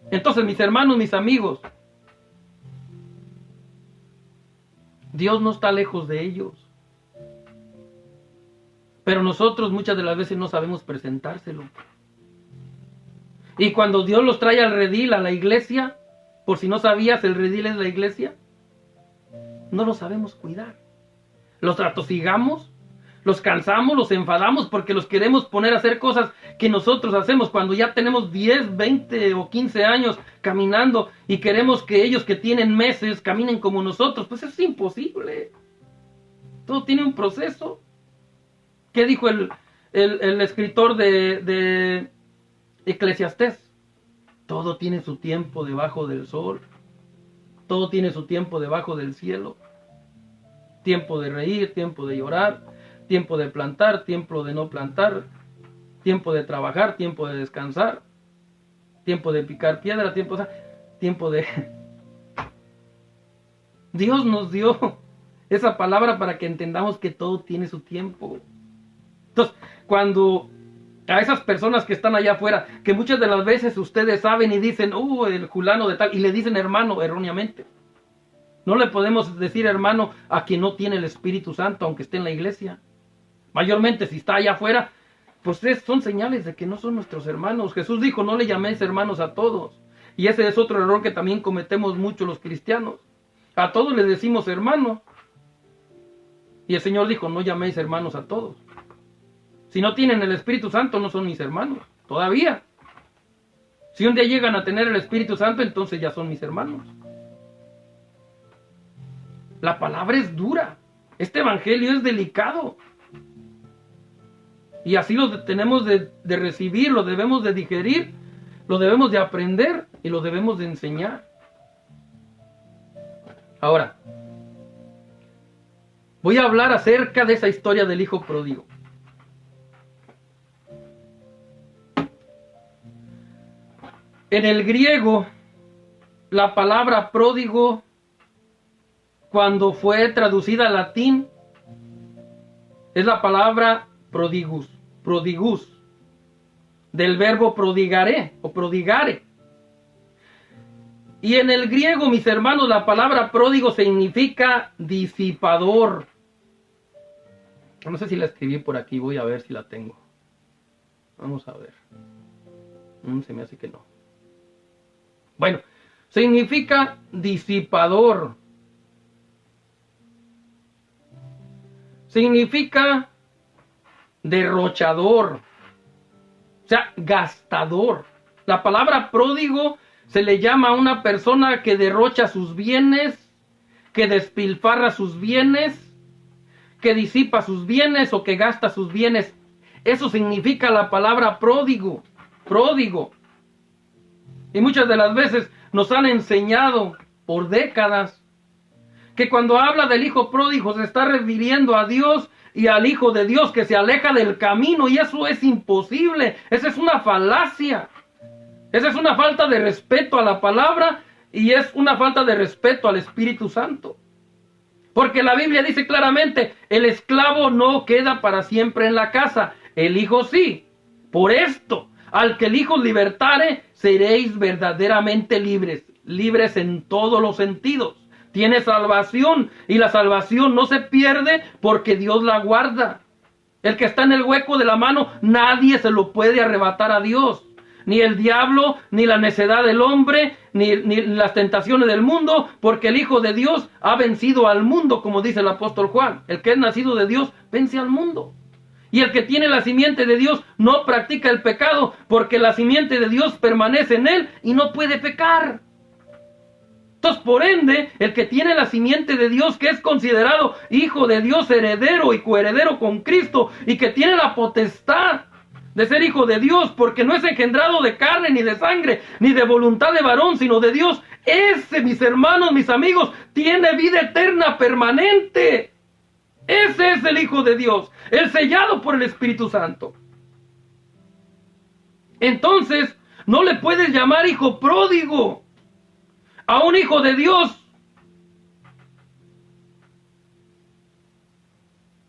Entonces, mis hermanos, mis amigos, Dios no está lejos de ellos. Pero nosotros muchas de las veces no sabemos presentárselo. Y cuando Dios los trae al redil, a la iglesia, por si no sabías, el redil es la iglesia, no lo sabemos cuidar. Los atosigamos, los cansamos, los enfadamos porque los queremos poner a hacer cosas que nosotros hacemos cuando ya tenemos 10, 20 o 15 años caminando y queremos que ellos que tienen meses caminen como nosotros. Pues eso es imposible. Todo tiene un proceso. ¿Qué dijo el escritor de Eclesiastés? Todo tiene su tiempo debajo del sol. Todo tiene su tiempo debajo del cielo. Tiempo de reír, tiempo de llorar, tiempo de plantar, tiempo de no plantar, tiempo de trabajar, tiempo de descansar, tiempo de picar piedra, tiempo de... Dios nos dio esa palabra para que entendamos que todo tiene su tiempo. Entonces, cuando a esas personas que están allá afuera, que muchas de las veces ustedes saben y dicen, el fulano de tal, y le dicen hermano erróneamente. No le podemos decir hermano a quien no tiene el Espíritu Santo, aunque esté en la iglesia. Mayormente, si está allá afuera, pues son señales de que no son nuestros hermanos. Jesús dijo, no le llaméis hermanos a todos. Y ese es otro error que también cometemos mucho los cristianos. A todos les decimos hermano. Y el Señor dijo, no llaméis hermanos a todos. Si no tienen el Espíritu Santo, no son mis hermanos, todavía. Si un día llegan a tener el Espíritu Santo, entonces ya son mis hermanos. La palabra es dura. Este evangelio es delicado. Y así lo tenemos de recibir, lo debemos de digerir, lo debemos de aprender y lo debemos de enseñar. Ahora, voy a hablar acerca de esa historia del hijo pródigo. En el griego, la palabra pródigo, cuando fue traducida al latín, es la palabra prodigus, del verbo prodigare o prodigare. Y en el griego, mis hermanos, la palabra pródigo significa disipador. No sé si la escribí por aquí, voy a ver si la tengo. Vamos a ver. Se me hace que no. Bueno, significa disipador. Significa derrochador. O sea, gastador. La palabra pródigo se le llama a una persona que derrocha sus bienes, que despilfarra sus bienes, que disipa sus bienes o que gasta sus bienes. Eso significa la palabra pródigo. Pródigo. Y muchas de las veces nos han enseñado por décadas que cuando habla del hijo pródigo se está refiriendo a Dios y al Hijo de Dios que se aleja del camino, y eso es imposible. Esa es una falacia. Esa es una falta de respeto a la palabra y es una falta de respeto al Espíritu Santo. Porque la Biblia dice claramente, el esclavo no queda para siempre en la casa, el hijo sí. Por esto, al que el Hijo libertare, seréis verdaderamente libres. libres en todos los sentidos. Tienes salvación y la salvación no se pierde porque Dios la guarda. El que está en el hueco de la mano, nadie se lo puede arrebatar a Dios. Ni el diablo, ni la necedad del hombre, ni las tentaciones del mundo, porque el Hijo de Dios ha vencido al mundo, como dice el apóstol Juan. El que es nacido de Dios vence al mundo. Y el que tiene la simiente de Dios no practica el pecado, porque la simiente de Dios permanece en él y no puede pecar. Entonces, por ende, el que tiene la simiente de Dios, que es considerado hijo de Dios, heredero y coheredero con Cristo, y que tiene la potestad de ser hijo de Dios, porque no es engendrado de carne, ni de sangre, ni de voluntad de varón, sino de Dios. Ese, mis hermanos, mis amigos, tiene vida eterna permanente. Ese es el Hijo de Dios, el sellado por el Espíritu Santo. Entonces, no le puedes llamar hijo pródigo a un hijo de Dios.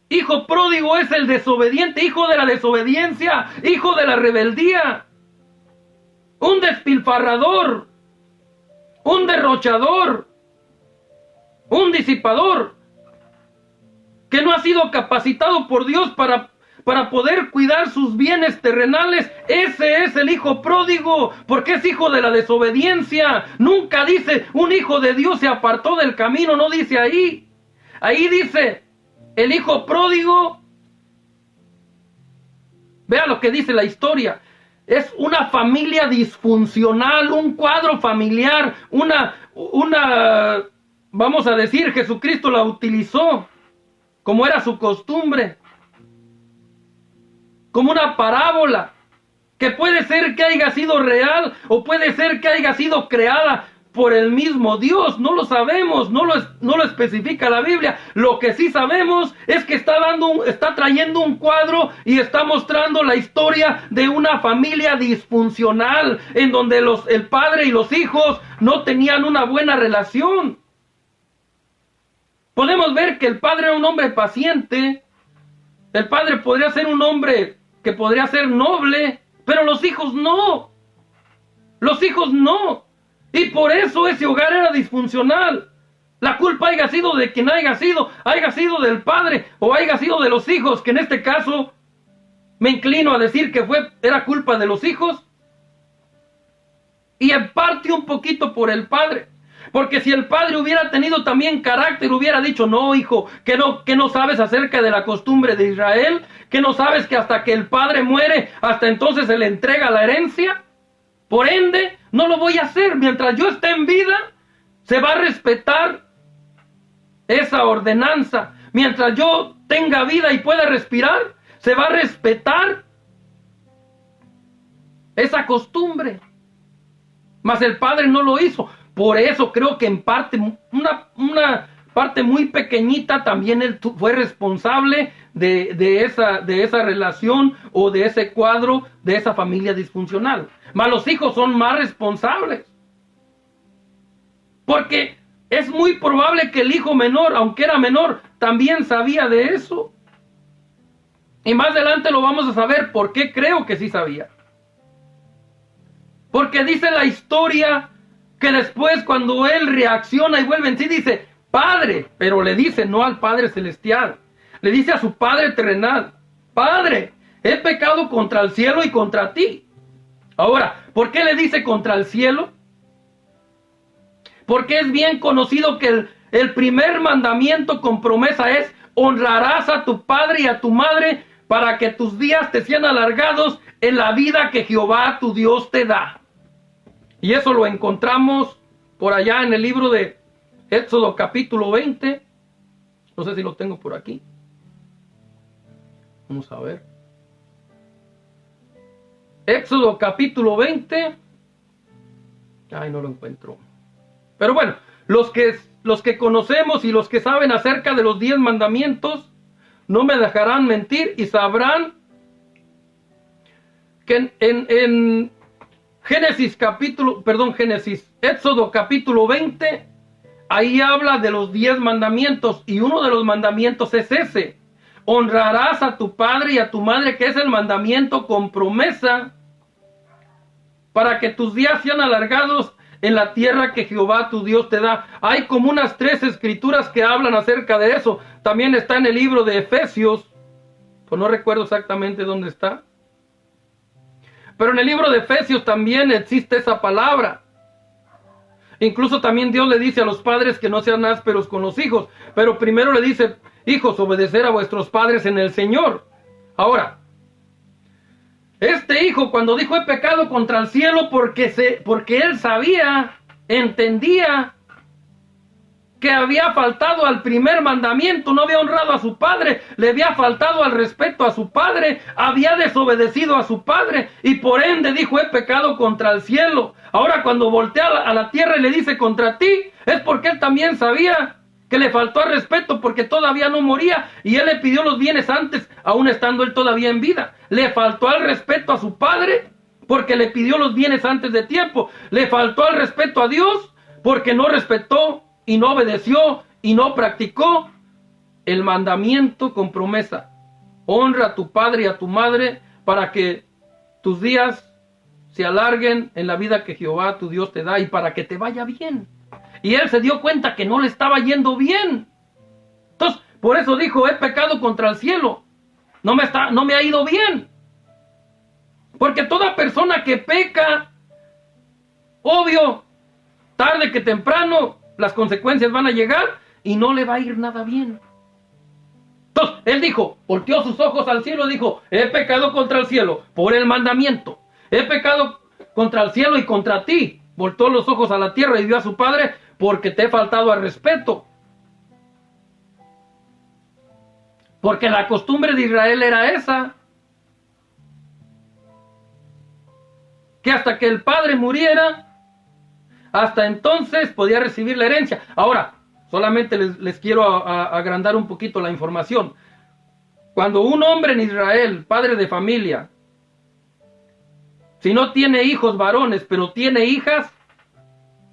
Hijo pródigo es el desobediente, hijo de la desobediencia, hijo de la rebeldía, un despilfarrador, un derrochador, un disipador, que no ha sido capacitado por Dios para poder cuidar sus bienes terrenales. Ese es el hijo pródigo, porque es hijo de la desobediencia. Nunca dice, un hijo de Dios se apartó del camino, no dice ahí. Ahí dice, el hijo pródigo, vea lo que dice la historia, es una familia disfuncional, un cuadro familiar, vamos a decir, Jesucristo la utilizó como era su costumbre, como una parábola, que puede ser que haya sido real o puede ser que haya sido creada por el mismo Dios. No lo sabemos, no lo especifica la Biblia. Lo que sí sabemos es que está trayendo un cuadro y está mostrando la historia de una familia disfuncional, en donde el padre y los hijos no tenían una buena relación. Podemos ver que el padre era un hombre paciente, el padre podría ser un hombre que podría ser noble, pero los hijos no. Los hijos no. Y por eso ese hogar era disfuncional. La culpa haya sido de quien haya sido del padre o haya sido de los hijos, que en este caso me inclino a decir que era culpa de los hijos. Y en parte un poquito por el padre. Porque si el padre hubiera tenido también carácter, hubiera dicho, no, hijo, que no sabes acerca de la costumbre de Israel, que no sabes que hasta que el padre muere, hasta entonces se le entrega la herencia. Por ende, no lo voy a hacer. Mientras yo esté en vida, se va a respetar esa ordenanza. Mientras yo tenga vida y pueda respirar, se va a respetar esa costumbre. Mas el padre no lo hizo. Por eso creo que en parte, una parte muy pequeñita, también él fue responsable de esa relación o de ese cuadro, de esa familia disfuncional. Mas los hijos son más responsables. Porque es muy probable que el hijo menor, aunque era menor, también sabía de eso. Y más adelante lo vamos a saber por qué creo que sí sabía. Porque dice la historia que después, cuando él reacciona y vuelve en sí, dice, Padre, pero le dice no al Padre celestial, le dice a su Padre terrenal, Padre, he pecado contra el cielo y contra ti. Ahora, ¿por qué le dice contra el cielo? Porque es bien conocido que el primer mandamiento con promesa es, honrarás a tu padre y a tu madre para que tus días te sean alargados en la vida que Jehová tu Dios te da. Y eso lo encontramos por allá en el libro de Éxodo capítulo 20. No sé si lo tengo por aquí. Vamos a ver. Éxodo capítulo 20. Ay, no lo encuentro. Pero bueno, los que conocemos y los que saben acerca de los 10 mandamientos no me dejarán mentir y sabrán que en Éxodo capítulo 20, ahí habla de los 10 mandamientos, y uno de los mandamientos es ese: honrarás a tu padre y a tu madre, que es el mandamiento con promesa, para que tus días sean alargados en la tierra que Jehová tu Dios te da. Hay como unas 3 escrituras que hablan acerca de eso. También está en el libro de Efesios, pues no recuerdo exactamente dónde está. Pero en el libro de Efesios también existe esa palabra. Incluso también Dios le dice a los padres que no sean ásperos con los hijos. Pero primero le dice, hijos, obedecer a vuestros padres en el Señor. Ahora, este hijo cuando dijo he pecado contra el cielo porque él sabía, entendía que había faltado al primer mandamiento, no había honrado a su padre, le había faltado al respeto a su padre, había desobedecido a su padre y por ende dijo he pecado contra el cielo. Ahora cuando voltea a la tierra y le dice contra ti, es porque él también sabía que le faltó al respeto porque todavía no moría y él le pidió los bienes antes, aún estando él todavía en vida. Le faltó al respeto a su padre porque le pidió los bienes antes de tiempo. Le faltó al respeto a Dios porque no respetó y no obedeció y no practicó el mandamiento con promesa. Honra a tu padre y a tu madre para que tus días se alarguen en la vida que Jehová tu Dios te da y para que te vaya bien. Y él se dio cuenta que no le estaba yendo bien. Entonces, por eso dijo, he pecado contra el cielo. No me ha ido bien. Porque toda persona que peca, obvio, tarde que temprano, las consecuencias van a llegar y no le va a ir nada bien. Entonces, él dijo, volteó sus ojos al cielo y dijo, he pecado contra el cielo por el mandamiento. He pecado contra el cielo y contra ti. Voltó los ojos a la tierra y vio a su padre porque te he faltado al respeto. Porque la costumbre de Israel era esa. Que hasta que el padre muriera, hasta entonces podía recibir la herencia. Ahora, solamente les quiero agrandar un poquito la información. Cuando un hombre en Israel, padre de familia, si no tiene hijos varones, pero tiene hijas,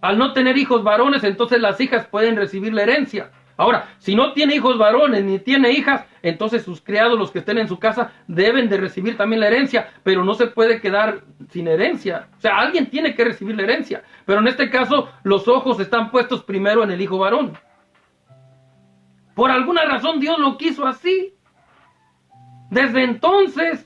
al no tener hijos varones, entonces las hijas pueden recibir la herencia. Ahora, si no tiene hijos varones ni tiene hijas, entonces sus criados, los que estén en su casa, deben de recibir también la herencia, pero no se puede quedar sin herencia. O sea, alguien tiene que recibir la herencia, pero en este caso los ojos están puestos primero en el hijo varón. Por alguna razón Dios lo quiso así. Desde entonces,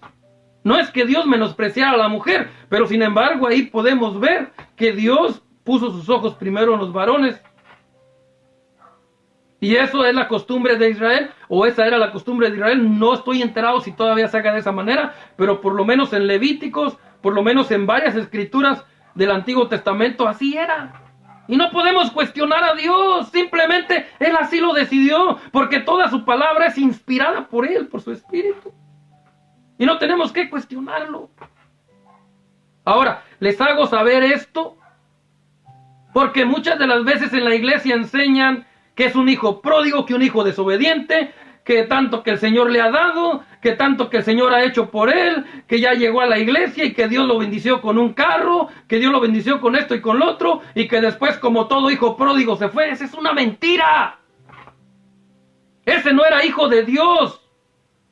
no es que Dios menospreciara a la mujer, pero sin embargo ahí podemos ver que Dios puso sus ojos primero en los varones. Y eso es la costumbre de Israel, o esa era la costumbre de Israel. No estoy enterado si todavía se haga de esa manera, pero por lo menos en Levíticos, por lo menos en varias escrituras del Antiguo Testamento, así era. Y no podemos cuestionar a Dios, simplemente Él así lo decidió, porque toda su palabra es inspirada por Él, por su Espíritu. Y no tenemos que cuestionarlo. Ahora, les hago saber esto, porque muchas de las veces en la iglesia enseñan que es un hijo pródigo, que un hijo desobediente, que tanto que el Señor le ha dado, que tanto que el Señor ha hecho por él, que ya llegó a la iglesia y que Dios lo bendició con un carro, que Dios lo bendició con esto y con lo otro, y que después como todo hijo pródigo se fue. Esa es una mentira. Ese no era hijo de Dios.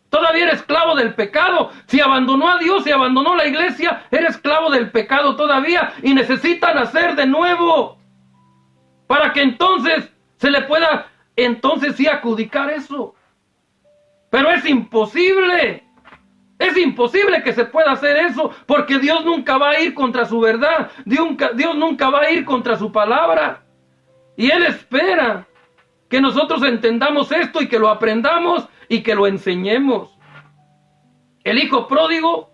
Todavía era esclavo del pecado. Si abandonó a Dios, si abandonó la iglesia, era esclavo del pecado todavía y necesita nacer de nuevo para que entonces se le pueda, entonces sí, adjudicar eso. Pero es imposible. Es imposible que se pueda hacer eso, porque Dios nunca va a ir contra su verdad. Dios nunca va a ir contra su palabra. Y Él espera que nosotros entendamos esto y que lo aprendamos y que lo enseñemos. El hijo pródigo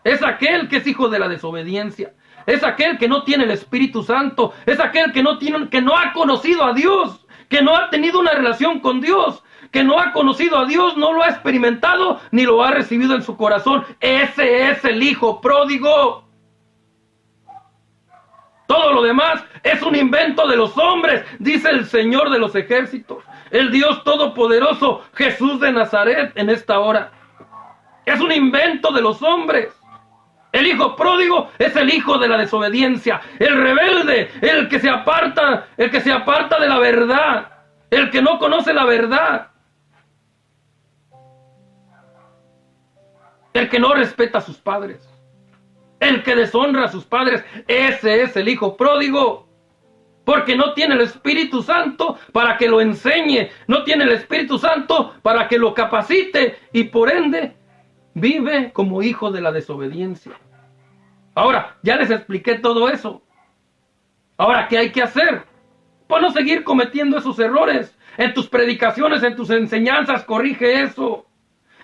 es aquel que es hijo de la desobediencia. Es aquel que no tiene el Espíritu Santo. Es aquel que no ha conocido a Dios, que no ha tenido una relación con Dios, que no ha conocido a Dios, no lo ha experimentado, ni lo ha recibido en su corazón. Ese es el hijo pródigo. Todo lo demás es un invento de los hombres, dice el Señor de los ejércitos, el Dios todopoderoso, Jesús de Nazaret, en esta hora. Es un invento de los hombres. El hijo pródigo es el hijo de la desobediencia, el rebelde, el que se aparta de la verdad, el que no conoce la verdad, el que no respeta a sus padres. El que deshonra a sus padres, ese es el hijo pródigo. Porque no tiene el Espíritu Santo para que lo enseñe, no tiene el Espíritu Santo para que lo capacite y por ende vive como hijo de la desobediencia. Ahora, ya les expliqué todo eso. Ahora, ¿qué hay que hacer? Pues no seguir cometiendo esos errores. En tus predicaciones, en tus enseñanzas, corrige eso.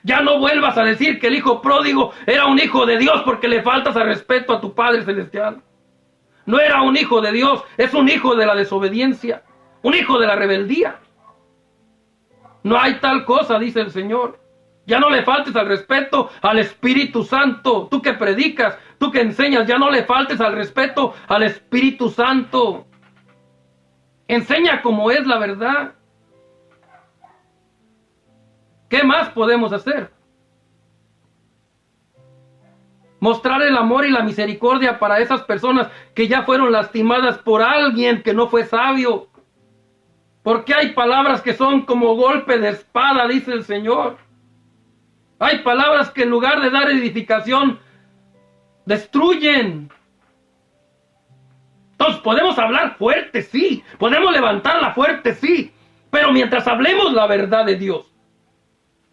Ya no vuelvas a decir que el hijo pródigo era un hijo de Dios porque le faltas al respeto a tu Padre Celestial. No era un hijo de Dios, es un hijo de la desobediencia, un hijo de la rebeldía. No hay tal cosa, dice el Señor. Ya no le faltes al respeto al Espíritu Santo. Tú que predicas, tú que enseñas, ya no le faltes al respeto al Espíritu Santo. Enseña como es la verdad. ¿Qué más podemos hacer? Mostrar el amor y la misericordia para esas personas que ya fueron lastimadas por alguien que no fue sabio. Porque hay palabras que son como golpe de espada, dice el Señor. Hay palabras que en lugar de dar edificación, destruyen. Entonces podemos hablar fuerte, sí. Podemos levantarla fuerte, sí. Pero mientras hablemos la verdad de Dios,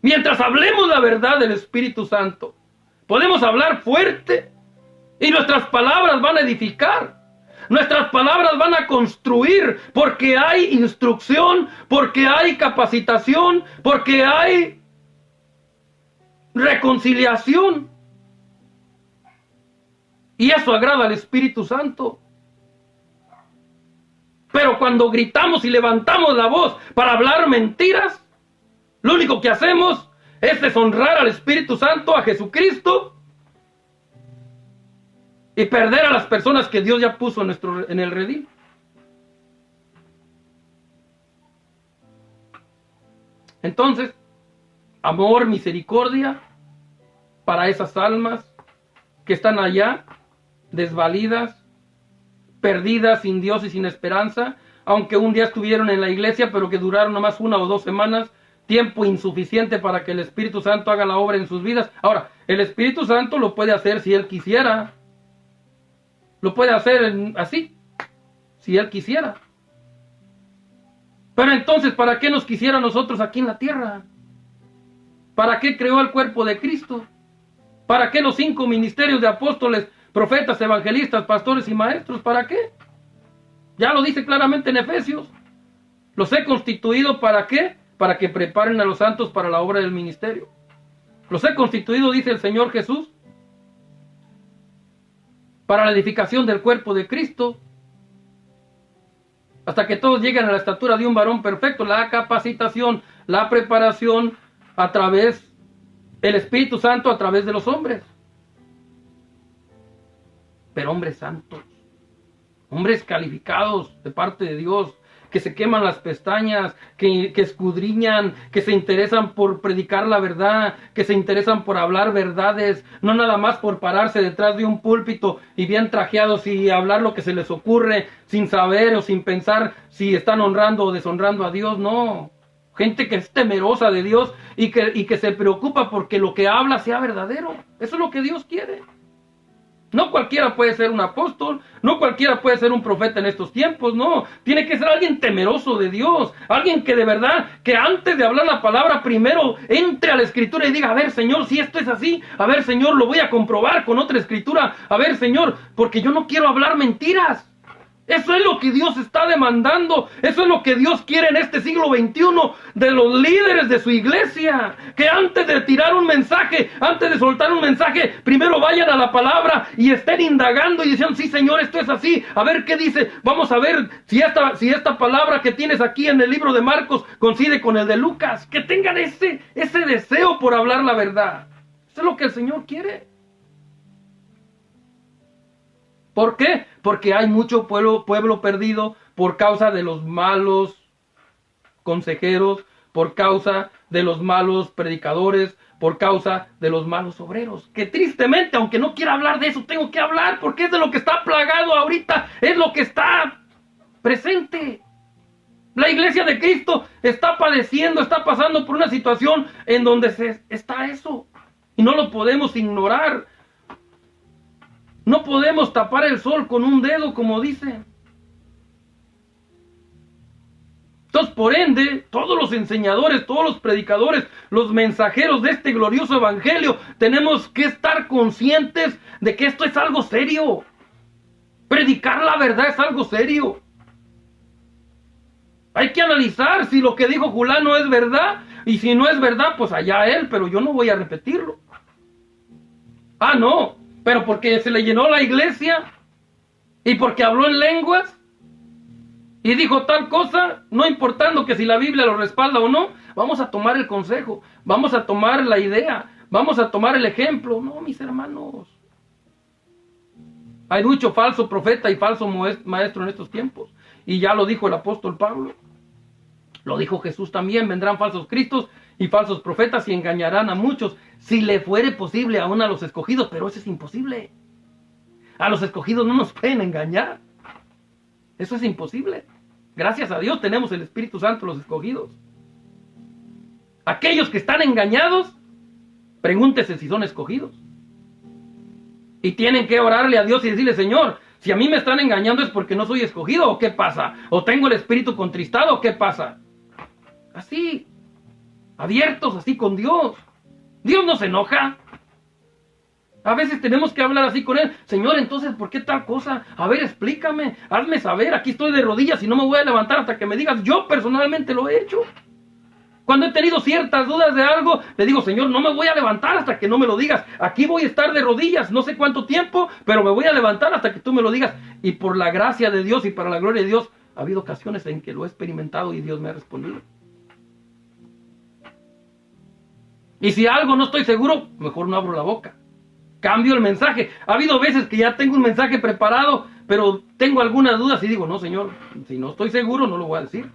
mientras hablemos la verdad del Espíritu Santo, podemos hablar fuerte y nuestras palabras van a edificar. Nuestras palabras van a construir porque hay instrucción, porque hay capacitación, porque hay reconciliación. Y eso agrada al Espíritu Santo. Pero cuando gritamos y levantamos la voz para hablar mentiras, lo único que hacemos es deshonrar al Espíritu Santo, a Jesucristo, y perder a las personas que Dios ya puso en el redil. Entonces, amor, misericordia para esas almas que están allá, desvalidas, perdidas, sin Dios y sin esperanza, aunque un día estuvieron en la iglesia, pero que duraron nomás 1 o 2 semanas, tiempo insuficiente para que el Espíritu Santo haga la obra en sus vidas. Ahora, el Espíritu Santo lo puede hacer si Él quisiera. Lo puede hacer así, si Él quisiera. Pero entonces, ¿para qué nos quisiera nosotros aquí en la tierra? ¿Para qué creó el cuerpo de Cristo? ¿Para qué los 5 ministerios de apóstoles, profetas, evangelistas, pastores y maestros? ¿Para qué? Ya lo dice claramente en Efesios. Los he constituido, ¿para qué? Para que preparen a los santos para la obra del ministerio. Los he constituido, dice el Señor Jesús, para la edificación del cuerpo de Cristo, hasta que todos lleguen a la estatura de un varón perfecto. La capacitación, la preparación a través del Espíritu Santo, a través de los hombres. Pero hombres santos, hombres calificados de parte de Dios, que se queman las pestañas, que escudriñan, que se interesan por predicar la verdad, que se interesan por hablar verdades, no nada más por pararse detrás de un púlpito y bien trajeados y hablar lo que se les ocurre, sin saber o sin pensar si están honrando o deshonrando a Dios. No, gente que es temerosa de Dios y que se preocupa porque lo que habla sea verdadero. Eso es lo que Dios quiere. No cualquiera puede ser un apóstol, no cualquiera puede ser un profeta en estos tiempos, no. Tiene que ser alguien temeroso de Dios, alguien que de verdad, que antes de hablar la palabra, primero entre a la escritura y diga, a ver, Señor, si esto es así, a ver, Señor, lo voy a comprobar con otra escritura, a ver, Señor, porque yo no quiero hablar mentiras. Eso es lo que Dios está demandando. Eso es lo que Dios quiere en este siglo XXI de los líderes de su iglesia. Que antes de tirar un mensaje, antes de soltar un mensaje, primero vayan a la palabra y estén indagando y diciendo, sí, Señor, esto es así. A ver qué dice. Vamos a ver si esta palabra que tienes aquí en el libro de Marcos coincide con el de Lucas. Que tengan ese deseo por hablar la verdad. Eso es lo que el Señor quiere. ¿Por qué? Porque hay mucho pueblo perdido por causa de los malos consejeros, por causa de los malos predicadores, por causa de los malos obreros. Que tristemente, aunque no quiera hablar de eso, tengo que hablar porque es de lo que está plagado ahorita, es lo que está presente. La iglesia de Cristo está padeciendo, está pasando por una situación en donde está eso. Y no lo podemos ignorar. No podemos tapar el sol con un dedo, como dicen. Entonces, por ende, todos los enseñadores, todos los predicadores, los mensajeros de este glorioso evangelio, tenemos que estar conscientes de que esto es algo serio. Predicar la verdad es algo serio. Hay que analizar si lo que dijo fulano es verdad, y si no es verdad, pues allá él, pero yo no voy a repetirlo. Ah, no, pero porque se le llenó la iglesia, y porque habló en lenguas, y dijo tal cosa, no importando que si la Biblia lo respalda o no, vamos a tomar el consejo, vamos a tomar la idea, vamos a tomar el ejemplo. No, mis hermanos. Hay mucho falso profeta y falso maestro en estos tiempos. Y ya lo dijo el apóstol Pablo. Lo dijo Jesús también. Vendrán falsos cristos y falsos profetas y engañarán a muchos. Si le fuere posible aún a los escogidos. Pero eso es imposible. A los escogidos no nos pueden engañar. Eso es imposible. Gracias a Dios tenemos el Espíritu Santo, los escogidos. Aquellos que están engañados, pregúntese si son escogidos. Y tienen que orarle a Dios y decirle: Señor, si a mí me están engañando es porque no soy escogido, ¿o qué pasa? ¿O tengo el espíritu contristado, o qué pasa? Así, abiertos, así con Dios. Dios no se enoja. A veces tenemos que hablar así con Él. Señor, entonces, ¿por qué tal cosa? A ver, explícame, hazme saber. Aquí estoy de rodillas y no me voy a levantar hasta que me digas. Yo personalmente lo he hecho. Cuando he tenido ciertas dudas de algo, le digo: Señor, no me voy a levantar hasta que no me lo digas. Aquí voy a estar de rodillas, no sé cuánto tiempo, pero me voy a levantar hasta que tú me lo digas. Y por la gracia de Dios y para la gloria de Dios, ha habido ocasiones en que lo he experimentado y Dios me ha respondido. Y si algo no estoy seguro, mejor no abro la boca. Cambio el mensaje. Ha habido veces que ya tengo un mensaje preparado, pero tengo algunas dudas y digo: no, Señor, si no estoy seguro, no lo voy a decir.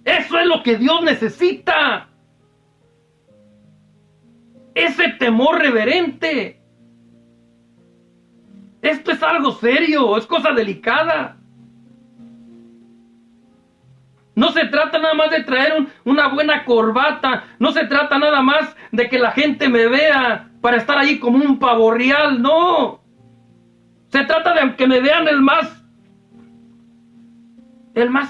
Eso es lo que Dios necesita. Ese temor reverente. Esto es algo serio, es cosa delicada. No se trata nada más de traer una buena corbata. No se trata nada más de que la gente me vea para estar ahí como un pavo real. No. Se trata de que me vean el más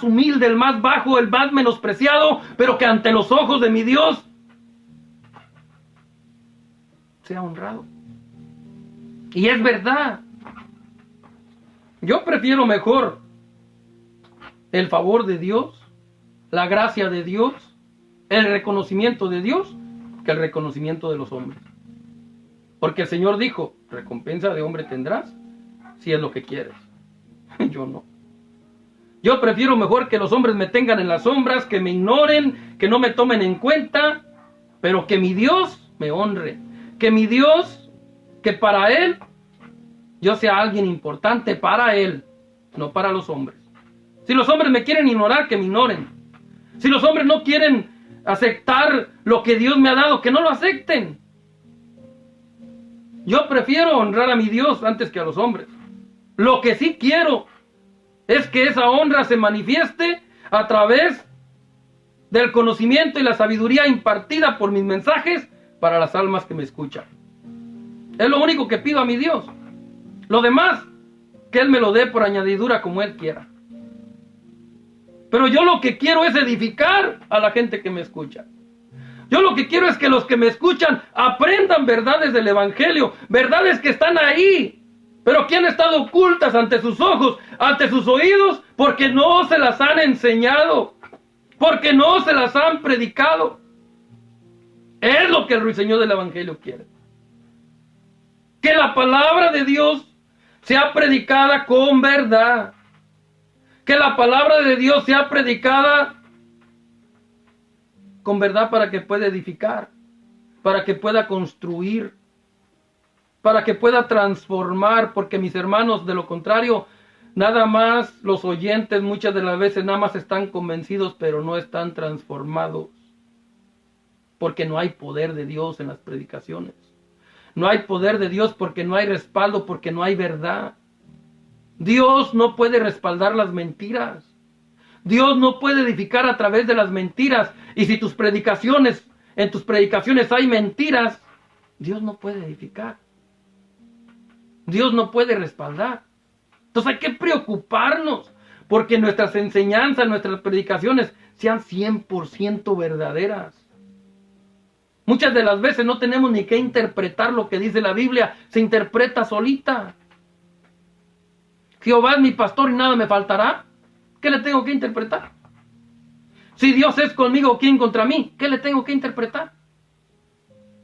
humilde, el más bajo, el más menospreciado, pero que ante los ojos de mi Dios sea honrado. Y es verdad. Yo prefiero mejor el favor de Dios, la gracia de Dios, el reconocimiento de Dios, que el reconocimiento de los hombres. Porque el Señor dijo: recompensa de hombre tendrás, si es lo que quieres. Yo no. Yo prefiero mejor que los hombres me tengan en las sombras, que me ignoren, que no me tomen en cuenta, pero que mi Dios me honre. Que mi Dios, que para Él, yo sea alguien importante para Él, no para los hombres. Si los hombres me quieren ignorar, que me ignoren. Si los hombres no quieren aceptar lo que Dios me ha dado, que no lo acepten. Yo prefiero honrar a mi Dios antes que a los hombres. Lo que sí quiero es que esa honra se manifieste a través del conocimiento y la sabiduría impartida por mis mensajes para las almas que me escuchan. Es lo único que pido a mi Dios. Lo demás, que Él me lo dé por añadidura como Él quiera. Pero yo lo que quiero es edificar a la gente que me escucha. Yo lo que quiero es que los que me escuchan aprendan verdades del Evangelio, verdades que están ahí, pero que han estado ocultas ante sus ojos, ante sus oídos, porque no se las han enseñado, porque no se las han predicado. Es lo que el ruiseñor del Evangelio quiere. Que la palabra de Dios sea predicada con verdad. Que la palabra de Dios sea predicada con verdad para que pueda edificar, para que pueda construir, para que pueda transformar, porque mis hermanos, de lo contrario, nada más los oyentes muchas de las veces nada más están convencidos, pero no están transformados, porque no hay poder de Dios en las predicaciones. No hay poder de Dios porque no hay respaldo, porque no hay verdad. Dios no puede respaldar las mentiras. Dios no puede edificar a través de las mentiras. Y si en tus predicaciones hay mentiras, Dios no puede edificar. Dios no puede respaldar. Entonces hay que preocuparnos porque nuestras enseñanzas, nuestras predicaciones sean 100% verdaderas. Muchas de las veces no tenemos ni que interpretar lo que dice la Biblia, se interpreta solita. Jehová es mi pastor y nada me faltará. ¿Qué le tengo que interpretar? Si Dios es conmigo, ¿quién contra mí? ¿Qué le tengo que interpretar?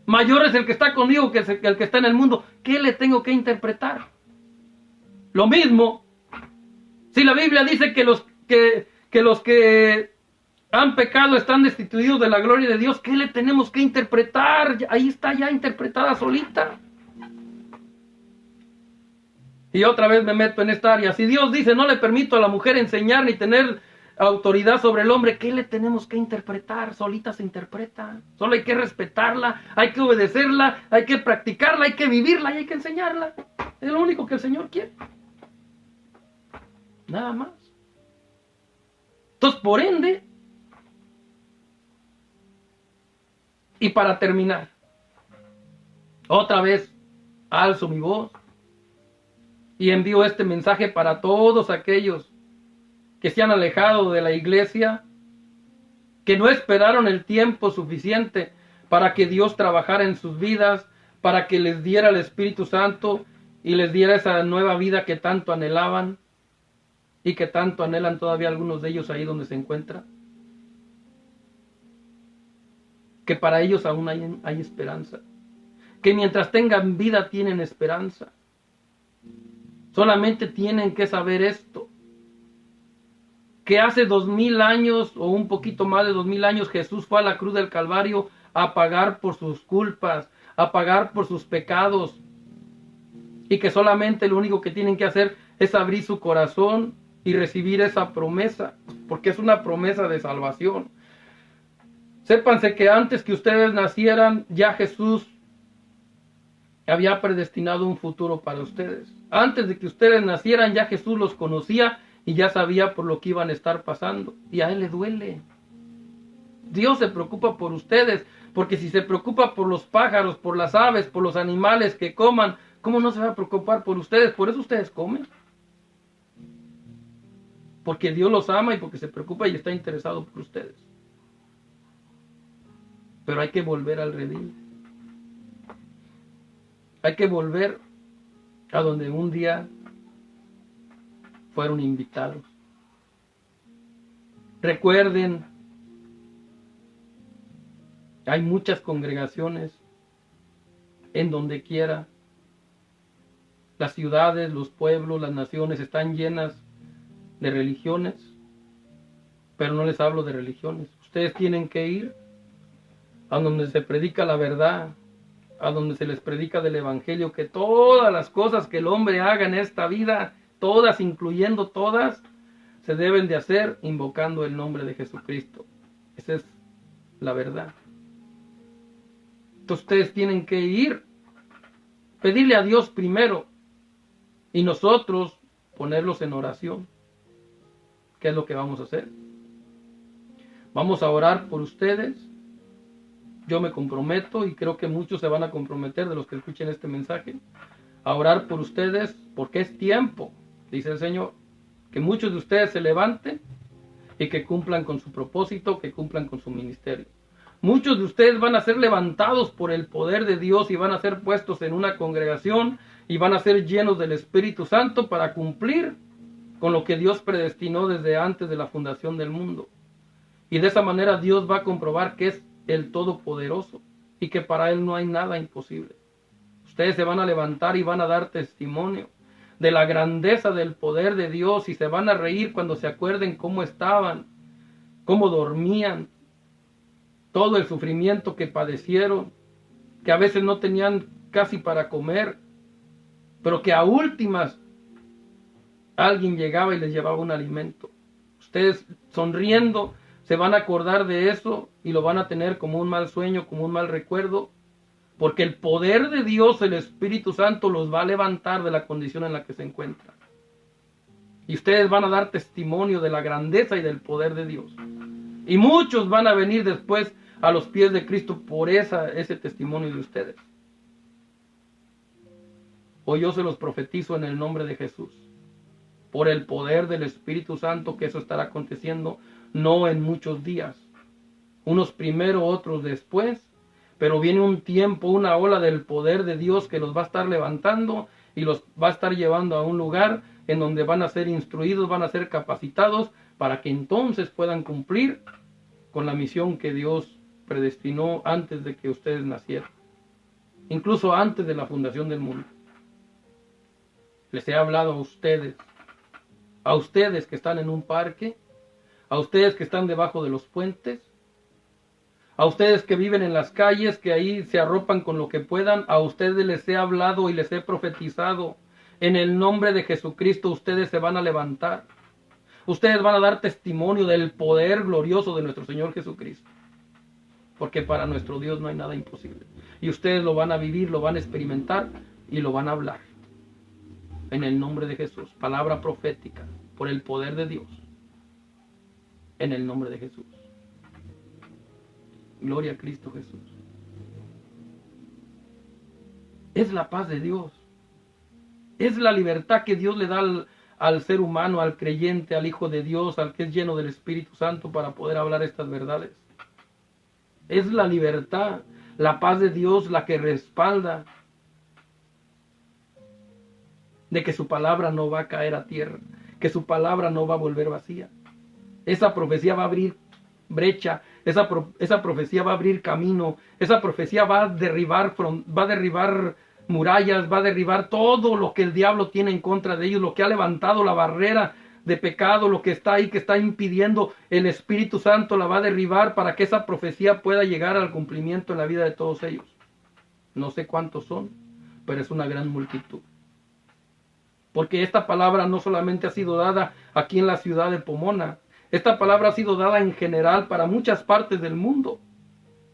Mayor es el que está conmigo que el que está en el mundo. ¿Qué le tengo que interpretar? Lo mismo, si la Biblia dice que los que han pecado están destituidos de la gloria de Dios, ¿qué le tenemos que interpretar? Ahí está ya interpretada solita. Y otra vez me meto en esta área. Si Dios dice, no le permito a la mujer enseñar ni tener autoridad sobre el hombre, ¿qué le tenemos que interpretar? Solita se interpreta. Solo hay que respetarla, hay que obedecerla, hay que practicarla, hay que vivirla y hay que enseñarla. Es lo único que el Señor quiere. Nada más. Entonces, por ende, y para terminar, otra vez alzo mi voz y envío este mensaje para todos aquellos que se han alejado de la iglesia, que no esperaron el tiempo suficiente para que Dios trabajara en sus vidas, para que les diera el Espíritu Santo y les diera esa nueva vida que tanto anhelaban y que tanto anhelan todavía algunos de ellos ahí donde se encuentran. Que para ellos aún hay esperanza. Que mientras tengan vida tienen esperanza. Solamente tienen que saber esto. Que hace 2000 años o un poquito más de 2000 años Jesús fue a la cruz del Calvario a pagar por sus culpas, a pagar por sus pecados. Y que solamente lo único que tienen que hacer es abrir su corazón y recibir esa promesa. Porque es una promesa de salvación. Sépanse que antes que ustedes nacieran, ya Jesús había predestinado un futuro para ustedes. Antes de que ustedes nacieran, ya Jesús los conocía y ya sabía por lo que iban a estar pasando. Y a Él le duele. Dios se preocupa por ustedes, porque si se preocupa por los pájaros, por las aves, por los animales que coman, ¿cómo no se va a preocupar por ustedes? Por eso ustedes comen. Porque Dios los ama y porque se preocupa y está interesado por ustedes. Pero hay que volver al redil. Hay que volver a donde un día fueron invitados. Recuerden, hay muchas congregaciones en donde quiera. Las ciudades, los pueblos, las naciones están llenas de religiones, pero no les hablo de religiones. Ustedes tienen que ir a donde se predica la verdad, a donde se les predica del evangelio, que todas las cosas que el hombre haga en esta vida, todas, incluyendo todas, se deben de hacer invocando el nombre de Jesucristo. Esa es la verdad. Entonces ustedes tienen que ir, pedirle a Dios primero, y nosotros ponerlos en oración. ¿Qué es lo que vamos a hacer? Vamos a orar por ustedes. Yo me comprometo, y creo que muchos se van a comprometer de los que escuchen este mensaje, a orar por ustedes, porque es tiempo, dice el Señor, que muchos de ustedes se levanten y que cumplan con su propósito, que cumplan con su ministerio. Muchos de ustedes van a ser levantados por el poder de Dios y van a ser puestos en una congregación y van a ser llenos del Espíritu Santo para cumplir con lo que Dios predestinó desde antes de la fundación del mundo. Y de esa manera Dios va a comprobar que es el Todopoderoso y que para Él no hay nada imposible. Ustedes se van a levantar y van a dar testimonio de la grandeza del poder de Dios y se van a reír cuando se acuerden cómo estaban, cómo dormían, todo el sufrimiento que padecieron, que a veces no tenían casi para comer, pero que a últimas alguien llegaba y les llevaba un alimento. Ustedes sonriendo se van a acordar de eso y lo van a tener como un mal sueño, como un mal recuerdo, porque el poder de Dios, el Espíritu Santo, los va a levantar de la condición en la que se encuentran. Y ustedes van a dar testimonio de la grandeza y del poder de Dios. Y muchos van a venir después a los pies de Cristo por ese testimonio de ustedes. o yo se los profetizo en el nombre de Jesús. Por el poder del Espíritu Santo, que eso estará aconteciendo, no en muchos días. Unos primero, otros después. Pero viene un tiempo, una ola del poder de Dios que los va a estar levantando y los va a estar llevando a un lugar en donde van a ser instruidos, van a ser capacitados para que entonces puedan cumplir con la misión que Dios predestinó antes de que ustedes nacieran. Incluso antes de la fundación del mundo. Les he hablado a ustedes que están en un parque, a ustedes que están debajo de los puentes, a ustedes que viven en las calles, que ahí se arropan con lo que puedan, a ustedes les he hablado y les he profetizado. En el nombre de Jesucristo ustedes se van a levantar. Ustedes van a dar testimonio del poder glorioso de nuestro Señor Jesucristo. Porque para nuestro Dios no hay nada imposible. Y ustedes lo van a vivir, lo van a experimentar y lo van a hablar. En el nombre de Jesús. Palabra profética. Por el poder de Dios. En el nombre de Jesús. Gloria a Cristo Jesús. Es la paz de Dios. Es la libertad que Dios le da al ser humano, al creyente, al Hijo de Dios, al que es lleno del Espíritu Santo para poder hablar estas verdades. Es la libertad, la paz de Dios la que respalda de que su palabra no va a caer a tierra, que su palabra no va a volver vacía. Esa profecía va a abrir brecha, esa profecía va a abrir camino, esa profecía va a derribar murallas, va a derribar todo lo que el diablo tiene en contra de ellos, lo que ha levantado la barrera de pecado, lo que está ahí, que está impidiendo, el Espíritu Santo la va a derribar para que esa profecía pueda llegar al cumplimiento en la vida de todos ellos. No sé cuántos son, pero es una gran multitud. Porque esta palabra no solamente ha sido dada aquí en la ciudad de Pomona, esta palabra ha sido dada en general para muchas partes del mundo.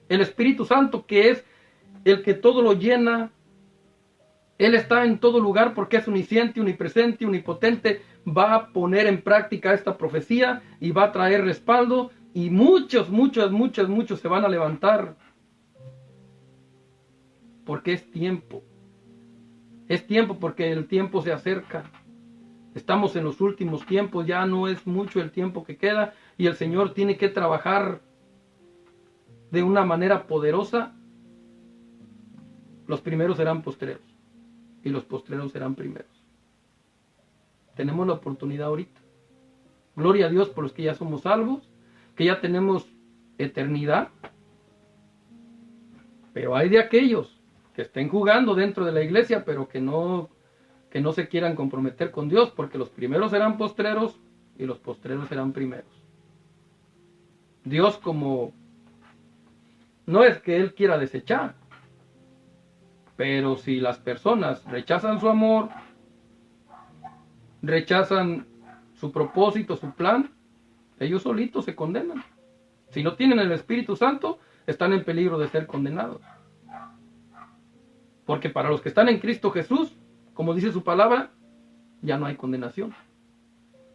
El Espíritu Santo, que es el que todo lo llena, Él está en todo lugar porque es omnisciente, omnipresente, omnipotente. Va a poner en práctica esta profecía y va a traer respaldo y muchos se van a levantar. Porque es tiempo. Es tiempo porque el tiempo se acerca. Estamos en los últimos tiempos, ya no es mucho el tiempo que queda y el Señor tiene que trabajar de una manera poderosa. Los primeros serán postreros y los postreros serán primeros. Tenemos la oportunidad ahorita. Gloria a Dios por los que ya somos salvos, que ya tenemos eternidad. Pero hay de aquellos que estén jugando dentro de la iglesia, pero que no se quieran comprometer con Dios, porque los primeros serán postreros y los postreros serán primeros. Dios, como no es que Él quiera desechar, pero si las personas rechazan su amor, rechazan su propósito, su plan, ellos solitos se condenan. Si no tienen el Espíritu Santo, están en peligro de ser condenados. Porque para los que están en Cristo Jesús, como dice su palabra, ya no hay condenación.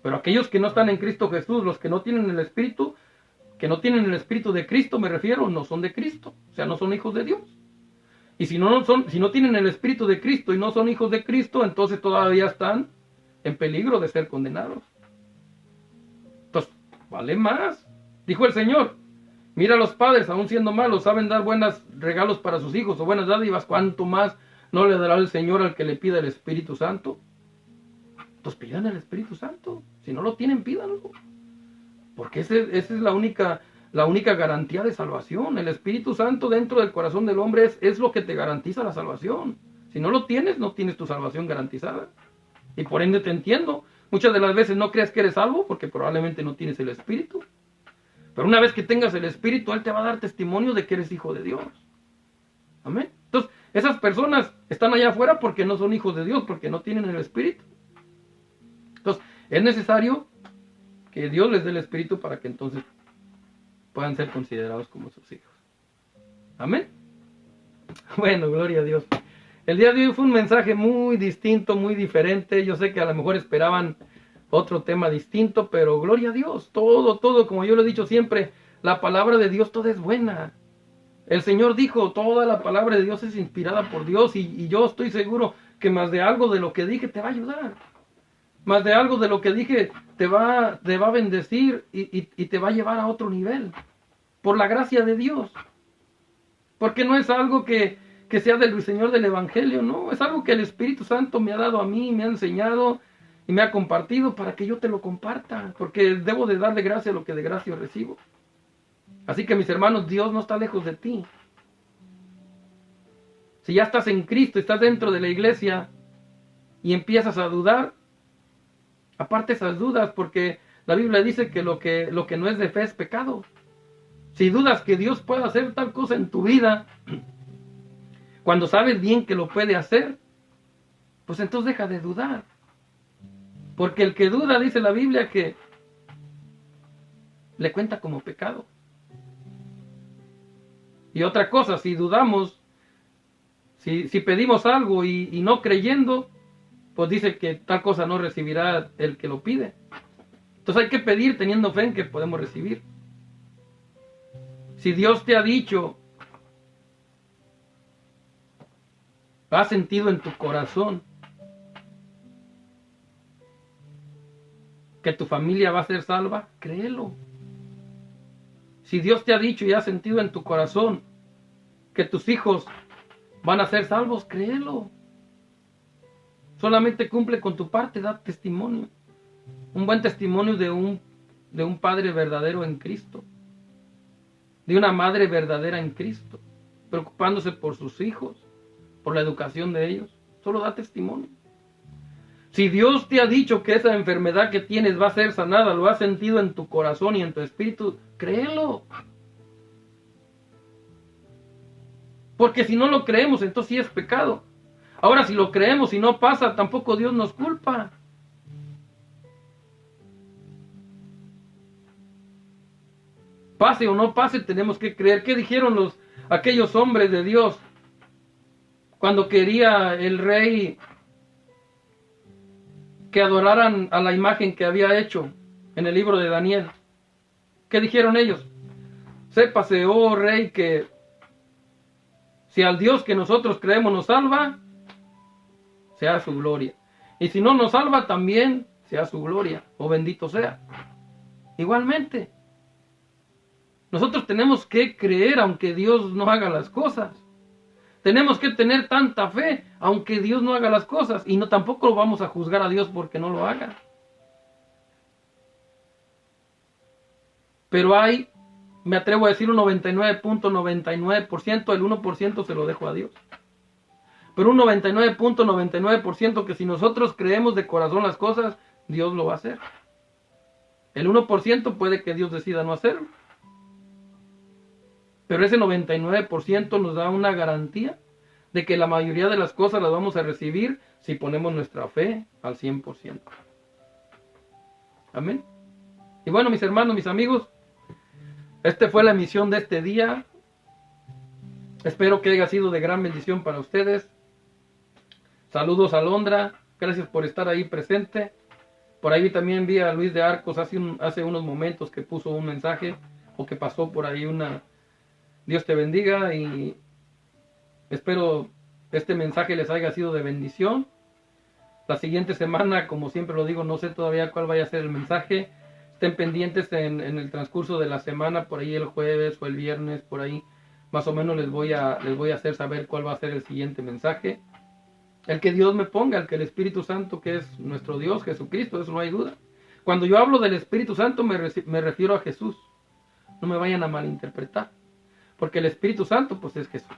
Pero aquellos que no están en Cristo Jesús, los que no tienen el Espíritu, que no tienen el Espíritu de Cristo, me refiero, no son de Cristo, o sea, no son hijos de Dios. Y si no tienen el Espíritu de Cristo y no son hijos de Cristo, entonces todavía están en peligro de ser condenados. Entonces, vale más. Dijo el Señor, mira a los padres, aun siendo malos, saben dar buenos regalos para sus hijos o buenas dádivas, ¿cuánto más no le dará el Señor al que le pida el Espíritu Santo? Entonces pidan el Espíritu Santo. Si no lo tienen, pídanlo. Porque esa es la única garantía de salvación. El Espíritu Santo dentro del corazón del hombre es lo que te garantiza la salvación. Si no lo tienes, no tienes tu salvación garantizada. Y por ende te entiendo. Muchas de las veces no crees que eres salvo porque probablemente no tienes el Espíritu. Pero una vez que tengas el Espíritu, Él te va a dar testimonio de que eres hijo de Dios. Amén. Entonces, esas personas están allá afuera porque no son hijos de Dios, porque no tienen el Espíritu. Entonces, es necesario que Dios les dé el Espíritu para que entonces puedan ser considerados como sus hijos. Amén. Bueno, gloria a Dios. El día de hoy fue un mensaje muy distinto, muy diferente. Yo sé que a lo mejor esperaban otro tema distinto, pero gloria a Dios. Todo, como yo lo he dicho siempre, la palabra de Dios toda es buena. El Señor dijo, toda la palabra de Dios es inspirada por Dios y yo estoy seguro que más de algo de lo que dije te va a ayudar. Más de algo de lo que dije te va a bendecir y te va a llevar a otro nivel. Por la gracia de Dios. Porque no es algo que sea del Señor del Evangelio, no. Es algo que el Espíritu Santo me ha dado a mí, me ha enseñado y me ha compartido para que yo te lo comparta. Porque debo de dar de gracia lo que de gracia recibo. Así que mis hermanos, Dios no está lejos de ti. Si ya estás en Cristo, estás dentro de la iglesia y empiezas a dudar, aparte esas dudas, porque la Biblia dice que lo que no es de fe es pecado. Si dudas que Dios pueda hacer tal cosa en tu vida, cuando sabes bien que lo puede hacer, pues entonces deja de dudar. Porque el que duda, dice la Biblia, que le cuenta como pecado. Y otra cosa, si dudamos, si pedimos algo y no creyendo, pues dice que tal cosa no recibirá el que lo pide. Entonces hay que pedir teniendo fe en que podemos recibir. Si Dios te ha dicho, has sentido en tu corazón que tu familia va a ser salva, créelo. Si Dios te ha dicho y has sentido en tu corazón que tus hijos van a ser salvos, créelo. Solamente cumple con tu parte, da testimonio. Un buen testimonio de un padre verdadero en Cristo. De una madre verdadera en Cristo. Preocupándose por sus hijos, por la educación de ellos. Solo da testimonio. Si Dios te ha dicho que esa enfermedad que tienes va a ser sanada, lo has sentido en tu corazón y en tu espíritu, créelo. Porque si no lo creemos, entonces sí es pecado. Ahora, si lo creemos y no pasa, tampoco Dios nos culpa. Pase o no pase, tenemos que creer. ¿Qué dijeron aquellos hombres de Dios cuando quería el rey que adoraran a la imagen que había hecho en el libro de Daniel? ¿Qué dijeron ellos? Sépase, oh rey, que si al Dios que nosotros creemos nos salva, sea su gloria. Y si no nos salva, también sea su gloria, o bendito sea. Igualmente, nosotros tenemos que creer aunque Dios no haga las cosas. Tenemos que tener tanta fe aunque Dios no haga las cosas. Y no tampoco lo vamos a juzgar a Dios porque no lo haga. Pero hay, me atrevo a decir, un 99.99%, el 1% se lo dejo a Dios. Pero un 99.99% que si nosotros creemos de corazón las cosas, Dios lo va a hacer. El 1% puede que Dios decida no hacerlo. Pero ese 99% nos da una garantía de que la mayoría de las cosas las vamos a recibir si ponemos nuestra fe al 100%. Amén. Y bueno, mis hermanos, mis amigos, esta fue la emisión de este día. Espero que haya sido de gran bendición para ustedes. Saludos a Londra. Gracias por estar ahí presente. Por ahí también vi a Luis de Arcos hace unos momentos que puso un mensaje o que pasó por ahí una... Dios te bendiga y espero este mensaje les haya sido de bendición. La siguiente semana, como siempre lo digo, no sé todavía cuál vaya a ser el mensaje. Estén pendientes en el transcurso de la semana, por ahí el jueves o el viernes, por ahí más o menos les voy a hacer saber cuál va a ser el siguiente mensaje. El que Dios me ponga, el que el Espíritu Santo, que es nuestro Dios, Jesucristo, eso no hay duda. Cuando yo hablo del Espíritu Santo me refiero a Jesús. No me vayan a malinterpretar. Porque el Espíritu Santo pues es Jesús.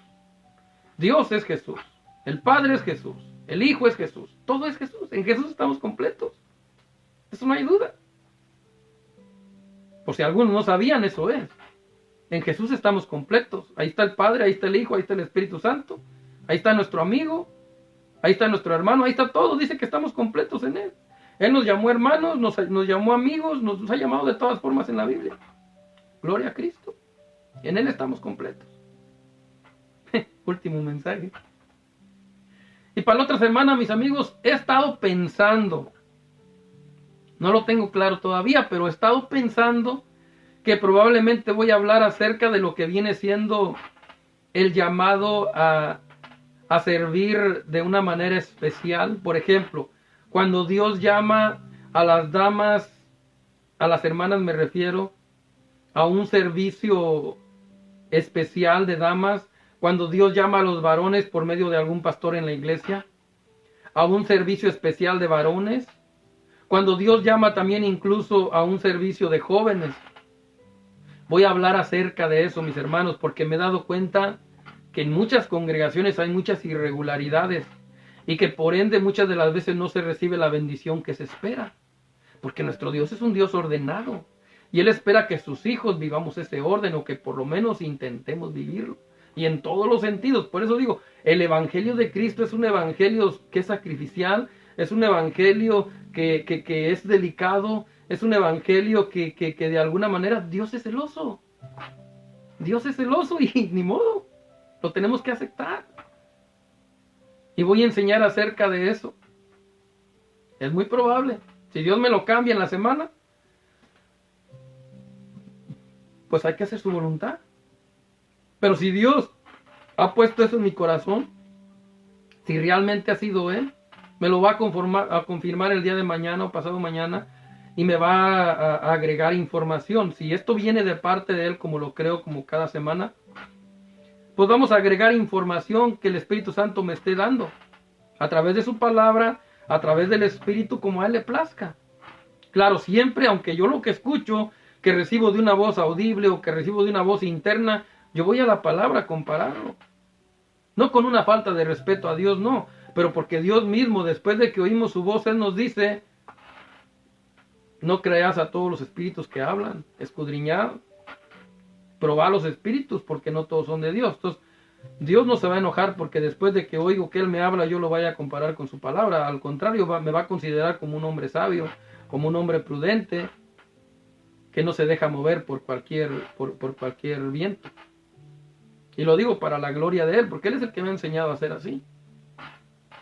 Dios es Jesús. El Padre es Jesús. El Hijo es Jesús. Todo es Jesús. En Jesús estamos completos. Eso no hay duda. Por si algunos no sabían, eso es. En Jesús estamos completos. Ahí está el Padre, ahí está el Hijo, ahí está el Espíritu Santo. Ahí está nuestro amigo. Ahí está nuestro hermano. Ahí está todo. Dice que estamos completos en Él. Él nos llamó hermanos, nos llamó amigos, nos ha llamado de todas formas en la Biblia. Gloria a Cristo. En Él estamos completos. Último mensaje. Y para la otra semana, mis amigos, he estado pensando, no lo tengo claro todavía, pero he estado pensando que probablemente voy a hablar acerca de lo que viene siendo el llamado a a servir de una manera especial. Por ejemplo, cuando Dios llama a las damas, a las hermanas me refiero, a un servicio especial de damas, cuando Dios llama a los varones por medio de algún pastor en la iglesia, a un servicio especial de varones, cuando Dios llama también incluso a un servicio de jóvenes. Voy a hablar acerca de eso, mis hermanos, porque me he dado cuenta que en muchas congregaciones hay muchas irregularidades y que por ende muchas de las veces no se recibe la bendición que se espera, porque nuestro Dios es un Dios ordenado y Él espera que sus hijos vivamos ese orden, o que por lo menos intentemos vivirlo, y en todos los sentidos. Por eso digo, el evangelio de Cristo es un evangelio que es sacrificial, es un evangelio que es delicado, es un evangelio que de alguna manera Dios es celoso. Dios es celoso y ni modo, lo tenemos que aceptar. Y voy a enseñar acerca de eso. Es muy probable, si Dios me lo cambia en la semana, pues hay que hacer su voluntad. Pero si Dios ha puesto eso en mi corazón, si realmente ha sido Él, me lo va a confirmar el día de mañana o pasado mañana, y me va a agregar información. Si esto viene de parte de Él, como lo creo, como cada semana, pues vamos a agregar información que el Espíritu Santo me esté dando, a través de su palabra, a través del Espíritu, como a Él le plazca. Claro, siempre, aunque yo lo que escucho, que recibo de una voz audible o que recibo de una voz interna, yo voy a la palabra a compararlo. No con una falta de respeto a Dios, no, pero porque Dios mismo, después de que oímos su voz, Él nos dice: no creas a todos los espíritus que hablan, escudriñad, probad los espíritus, porque no todos son de Dios. Entonces, Dios no se va a enojar porque después de que oigo que Él me habla, yo lo vaya a comparar con su palabra. Al contrario, me va a considerar como un hombre sabio, como un hombre prudente, que no se deja mover por cualquier viento. Y lo digo para la gloria de Él, porque Él es el que me ha enseñado a ser así.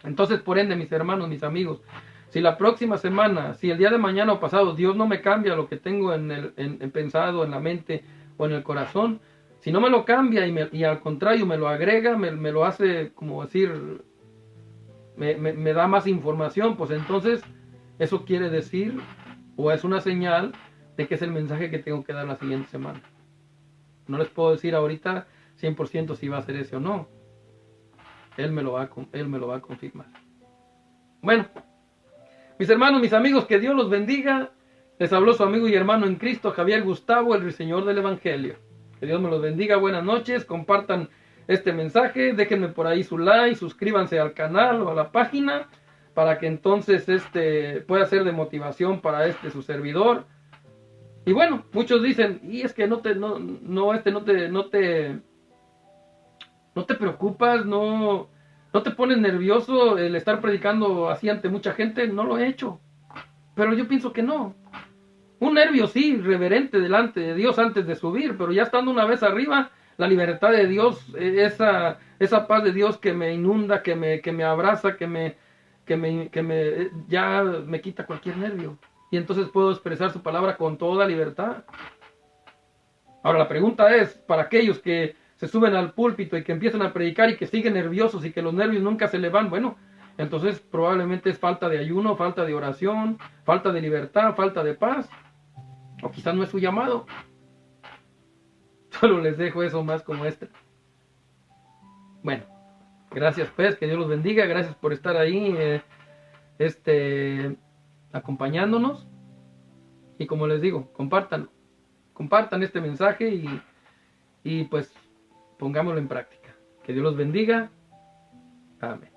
Entonces, por ende, mis hermanos, mis amigos, si la próxima semana, si el día de mañana o pasado, Dios no me cambia lo que tengo en pensado, en la mente o en el corazón, si no me lo cambia y al contrario me lo agrega, me lo hace, como decir, me da más información, pues entonces eso quiere decir, o es una señal de que es el mensaje que tengo que dar la siguiente semana. No les puedo decir ahorita 100% si va a ser ese o no. Él me lo va a confirmar. Bueno, mis hermanos, mis amigos, que Dios los bendiga. Les habló su amigo y hermano en Cristo, Javier Gustavo, el ruiseñor del Evangelio. Que Dios me los bendiga, buenas noches, compartan este mensaje, déjenme por ahí su like, suscríbanse al canal o a la página, para que entonces pueda ser de motivación para su servidor. Y bueno, muchos dicen, y es que no te preocupas, no te pones nervioso el estar predicando así ante mucha gente. No lo he hecho, pero yo pienso que no. Un nervio sí, reverente delante de Dios antes de subir, pero ya estando una vez arriba, la libertad de Dios, esa paz de Dios que me inunda, que me abraza, ya me quita cualquier nervio. Y entonces puedo expresar su palabra con toda libertad. Ahora la pregunta es, para aquellos que se suben al púlpito y que empiezan a predicar y que siguen nerviosos y que los nervios nunca se le van, bueno, entonces probablemente es falta de ayuno, falta de oración, falta de libertad, falta de paz, o quizás no es su llamado. Solo les dejo eso más como Bueno, gracias pues, que Dios los bendiga, gracias por estar ahí, acompañándonos, y como les digo, compartan este mensaje y pues pongámoslo en práctica. Que Dios los bendiga. Amén.